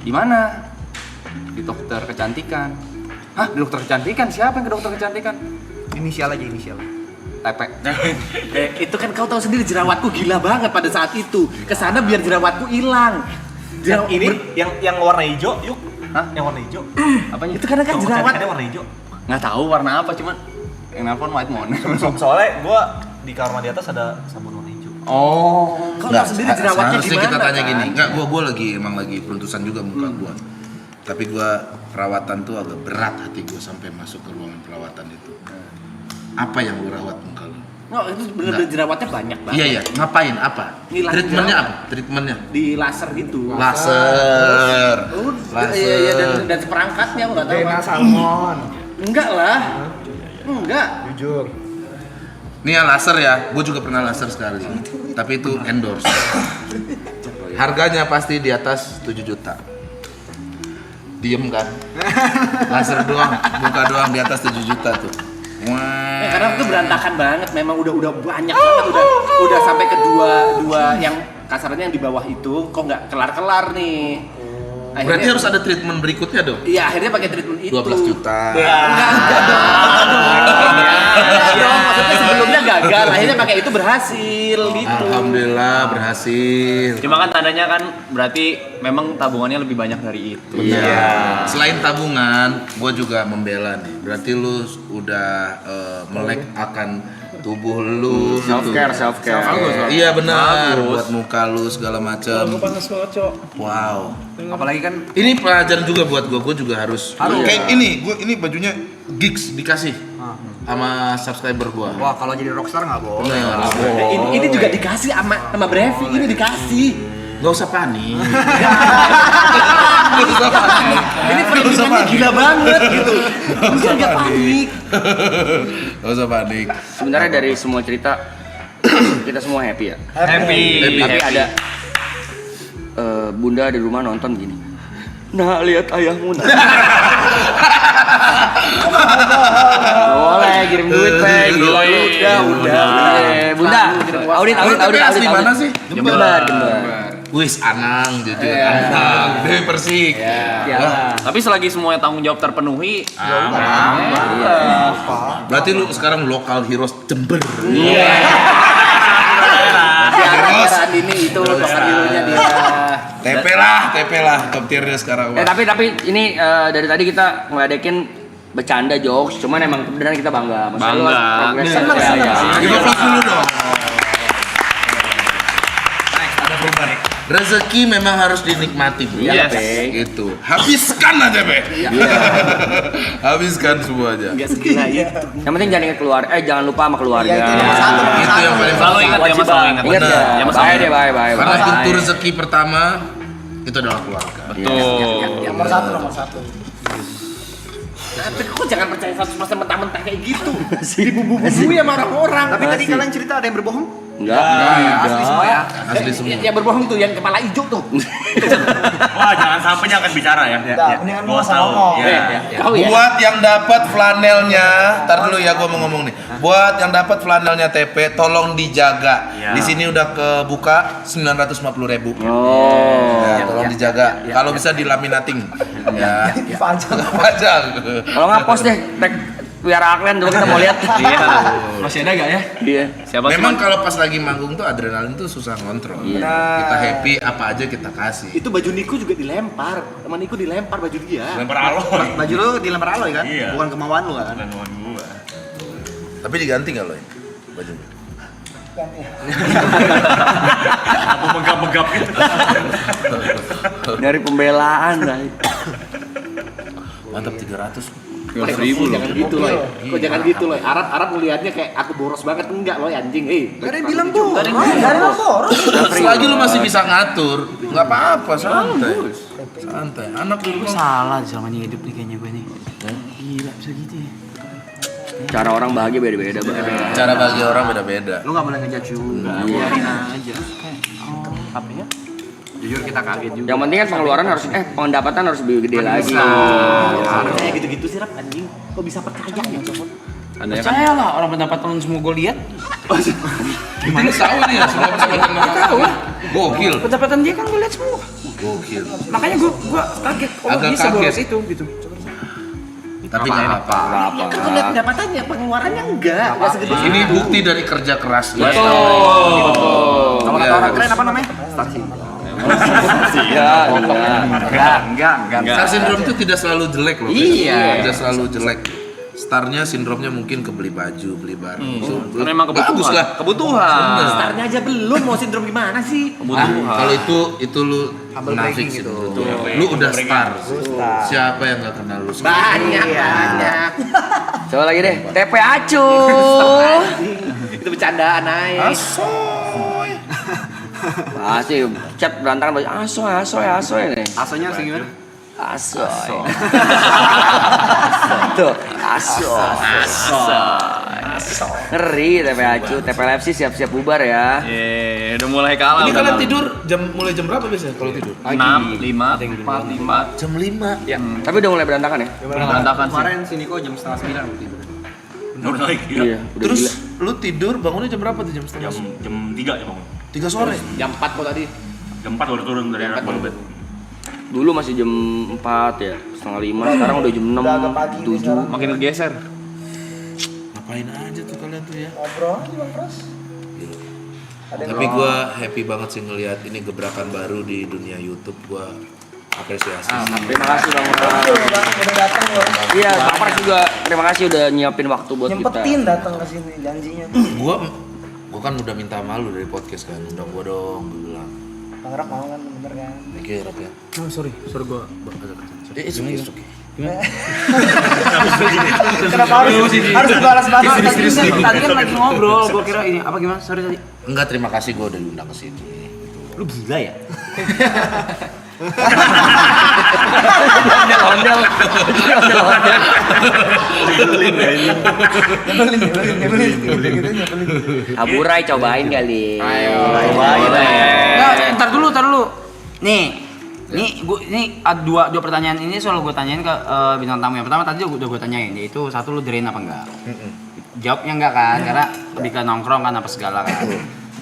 Di mana? Di dokter kecantikan. Hah, di dokter kecantikan? Siapa yang ke dokter kecantikan? Inisial aja inisial. Tepe. Itu kan kau tahu sendiri jerawatku gila banget pada saat itu. Kesana biar jerawatku hilang. Yang warna hijau, yuk. Hah? Yang warna hijau. Apanya? Itu karena kan jerawat. Cantikannya warna hijau. Nggak tahu warna apa, cuman yang nelpon white moon. Soalnya gua di kamar mandi atas ada sabun warna hijau. Oh. Kau tahu sendiri jerawatnya Harusnya gimana kita tanya kan? gini. Enggak, gua emang lagi peruntusan juga muka gua. Tapi gua perawatan tuh agak berat hati gua sampai masuk ke ruangan perawatan itu. Apa yang lu rawat muka lu? Oh, itu bener-bener jerawatnya banyak banget. Iya, ngapain? Apa? Ngilangin Treatmentnya jerawat. apa? Treatmentnya? Di laser gitu. Laser. Iya, dan seperangkatnya aku nggak tahu. Salmon. Enggak lah. Enggak. Jujur. Nih ya laser ya, gue juga pernah laser sekali. Tapi itu endorse. Harganya pasti di atas 7 juta. Diem kan? Laser doang, muka doang di atas 7 juta tuh. Wah. Karena itu berantakan banget, memang udah banyak banget, udah sampai ke dua yang kasarnya yang di bawah itu, kok nggak kelar nih. Berarti harus ada treatment berikutnya dong? Iya, akhirnya pakai treatment itu. 12 juta. Enggak dong, maksudnya sebelumnya gagal, akhirnya pakai itu berhasil gitu. Alhamdulillah berhasil. Cuma kan tandanya kan berarti memang tabungannya lebih banyak dari itu. Iya. Selain tabungan, gue juga membela nih. Berarti lu udah melek akan tubuh lu. Self care. Iya benar. Buat muka lu segala macam. Wow. Apalagi kan Ini pelajaran juga buat gue juga harus. Kayak ini, ini bajunya gigs dikasih. sama subscriber gua. Wah, kalau jadi rockstar nggak boleh. Ini juga dikasih sama Brevi, ini dikasih. Gak usah panik. Ini perhitungannya gila banget gitu. Bisa nggak panik. Gak usah panik. Sebenarnya dari semua cerita kita semua happy ya. Happy. Tapi ada bunda di rumah nonton gini. Nah, lihat ayahmu. Nah. Boleh kirim duit, Peng. Gila lu. Udah. Bunda, audit. Asli mana sih? Jember. Wis Anang, jujur Anang. Dewi Persik. Tapi selagi semuanya tanggung jawab terpenuhi, Berarti lu sekarang lokal heroes Jember. Daerah ini itu lokal hero-nya dia. TP lah top tiernya sekarang. Tapi ini dari tadi kita ngeledekin bercanda jokes, cuman emang beneran kita bangga. Maksudnya lu Bangga. progres Senang. Kita vlog dulu dong. Ada perubahan. Rezeki memang harus dinikmati, Bro. Yes. Itu. Habiskan aja, Be. Habiskan semua aja. Enggak segila itu. Yang penting jangan ingat keluarga, jangan lupa sama keluarga. Itu yang paling selalu ingat ya, Mas, selalu ingat. Ingat ya. Ya, Mas, Bye deh, bye. Karena pintu rezeki pertama itu adalah keluarga. Betul. Nomor satu. Tapi kok jangan percaya 100% mentah-mentah kayak gitu. Dibumbu-bumbui sama orang-orang. Tapi tadi kalian cerita ada yang berbohong? Enggak. Asli semua ya. Asli semua. Yang berbohong tuh yang kepala hijau tuh. Wah, jangan sampai dia akan bicara ya. Mendingan Gua gua tahu. ngomong. Kau ya. Buat yang dapat flanelnya, tar dulu ya gua mau ngomong nih. Buat yang dapat flanelnya TP, tolong dijaga. Iya. Di sini udah kebuka 950.000. Oh. Ya, tolong dijaga. Kalau bisa dilaminating. Ya. Panjang. Pajang. Kalau nggak post deh, tag Piara Aklen dulu kita mau lihat. Iya. Masih ada gak ya? Iya. Siapa sih? Memang kalau pas lagi manggung tuh adrenalin tuh susah ngontrol. Kita happy apa aja kita kasih. Itu baju Niko juga dilempar. Teman Niko dilempar baju dia. Lempar aloy. Baju lu dilempar aloy kan? Iya. Bukan kemauan lu kan? Dan gua. Tapi diganti nggak lo ini bajunya? Apa megap-megap gitu. Dari pembelaan dah. Mantap 300. Jangan gitu loh. Kok jangan gitu loh. Arab ngelihatnya kayak aku boros banget, enggak loh anjing. Gak ada yang bilang tuh. Selagi lu masih bisa ngatur, nggak apa-apa, santai. Santai. Anak dulu Salah selama ini hidup nih kayaknya gue nih. Gila bisa gitu ya. Cara orang bahagia beda-beda, Bang. cara bagi orang beda-beda. Lu gak boleh ngejudge juga. Biarin aja. Apanya? Jujur kita kaget juga. Yang penting kan pengeluaran harus pendapatan harus lebih gede lagi. Kayak gitu-gitu sih Rap anjing. Kok bisa percaya ya, Cokot? Anda ya kan? Percaya lah orang pendapatan semua gue lihat. Gimana tahu nih ya semua bisa macam tahu. Gokil. Pendapatan dia kan gue lihat semua. Gokil. Makanya gue kaget. Oh Agak bisa boros kaget. itu gitu. Tapi nggak apa. Kan gue lihat pendapatannya, pengeluarannya enggak segede Ini bukti dari kerja keras dia. Betul. Kalau kata orang keren apa namanya? Star syndrome. Enggak. Star syndrome itu tidak selalu jelek loh. Iya. Tidak selalu jelek. Starnya sindromnya mungkin kebeli baju, beli barang. So, Karena emang kebutuhan. bagus lah. Kebutuhan. Startnya aja belum, mau sindrom gimana sih? Kalau itu lu munafik sih. Lu udah star. Siapa yang nggak kenal lu? Banyak. Coba lagi deh. TP Acu. Itu bercandaan aja. Pasti chat berantakan baju asoy nih. Asonya harus gimana? Asoy. Tuh, asoy. Ngeri TP Acu, TP Live sih siap-siap bubar ya. Udah mulai kalah. Ini udah kalian kalah. tidur mulai jam berapa biasanya kalau tidur? 6, 5, 4, 5. Jam 5. Ya, Tapi udah mulai berantakan ya? berantakan sih. Kemarin si Niko jam 8:30 tidur. Udah naik. Iya, udah Terus gila. lu tidur bangunnya jam berapa tuh? Jam setengah? Jam 3 ya, Bang. 3 sore. Jam 4 kok tadi. Jam 4 baru turun dari anak baru bed. Dulu masih jam 4 ya, setengah 5, sekarang udah jam 6, 7. Makin geser. Ngapain aja tuh kalian tuh ya? Ngobrol aja Bang Pros. Tapi gua happy banget sih ngelihat ini gebrakan baru di dunia YouTube. Gua apresiasi. Terima kasih Bang. Udah datang loh. Iya, Bang Pras juga terima kasih udah nyiapin waktu buat kita. Nyempetin datang ke sini janjinya. Gua kan udah minta malu dari podcast kan. Undang gua dong, gua bilang. Bang Rap mau kan bener kan? Oke, Rob ya. Oh, sorry gua. It's okay. Kenapa harus dibalas-balas? Tadi kan lagi ngobrol, gua kira ini apa gimana? Sorry tadi. Enggak, terima kasih gue udah diundang ke sini. Lu gila ya? Ondel-ondel. Aburai cobain kali. Cobain. Ntar dulu. Nih ada dua pertanyaan ini soal gue tanyain ke bintang tamu. Yang pertama tadi udah gue tanyain, yaitu satu lu drain apa enggak? Jawabnya enggak kan, karena lebih ke nongkrong kan apa segala kan.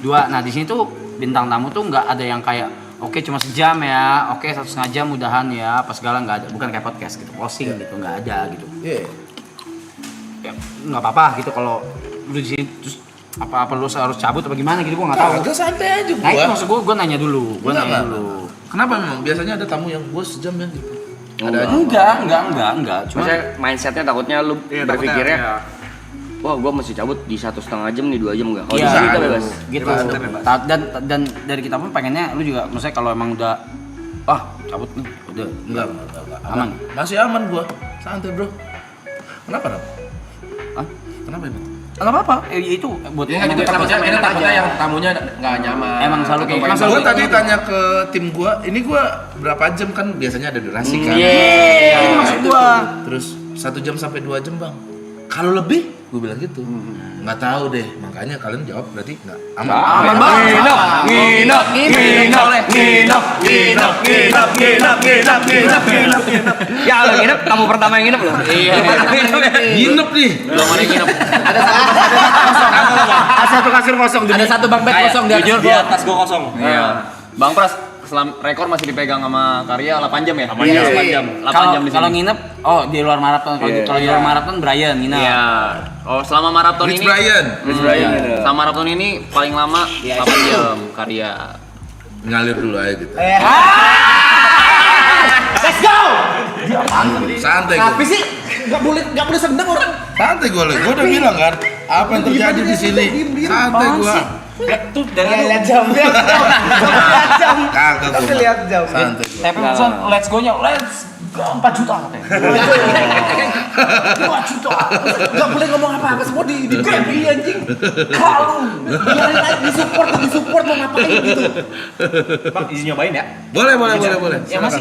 Dua, nah di sini tuh bintang tamu tuh nggak ada yang kayak oke cuma sejam ya, oke 1,5 jam mudahan ya, apa segala nggak ada, bukan kayak podcast gitu, closing gitu nggak ada gitu. Ya nggak apa-apa gitu kalau lu di sini terus apa lu harus cabut apa gimana gitu gua nggak tahu. Agak santai aja Nah itu gua. maksud gua nanya dulu, Kenapa memang? Biasanya ada tamu yang gue sejam ya gitu. Enggak. Cuma Maksudnya mindsetnya takutnya lu berpikirnya wah gue mesti cabut di 1,5 jam nih 2 jam enggak? Kalau iya, di sini kita bebas. gitu. Dan dari kita pun pengennya lu juga maksudnya kalau emang udah cabut nih udah Enggak. aman. Masih aman gue. Santai bro. Kenapa dong? Hah? Kenapa ini? Enggak apa-apa. Itu buat Ini takutnya yang tamunya nggak nyaman. Emang selalu kayak gitu. Gue tadi tanya ke tim gue, ini gue berapa jam kan biasanya ada durasi kan? Itu maksud gua. Terus 1 jam sampai 2 jam bang. Kalau lebih, gue bilang gitu. Nggak tahu deh, makanya kalian jawab berarti nggak aman. Aman banget. Ya lo nginep, tamu pertama yang nginep loh. Iya. Nginep nih. Belum ada yang nginep. Ada satu kasur kosong. Ada satu bang bed kosong Jujur di atas. gua kosong. Iya. Bang Pras, rekor masih dipegang sama Karya 8 jam ya? 8 jam. 8 jam di sini. Kalau nginep, di luar maraton. Kalau di luar maraton Brian nginep. Iya. Oh, selama maraton Rich ini Brian. Selama maraton ini paling lama 8 jam Karya. Ngalir dulu aja gitu. Let's go. Santai Tapi gue. sih nggak boleh sendang orang. Santai gue udah bilang kan. Apa yang terjadi di sini? Santai gue. Tuh dari lihat jam. Kagak gue. lihat jam. Santai gue. Tapi pesan let's go-nya 4 juta katanya. 2 juta. Enggak boleh ngomong apa-apa, semua di anjing. Kalau biarin aja di support mau ngapain gitu. Bang izin nyobain ya? Boleh. Ya masih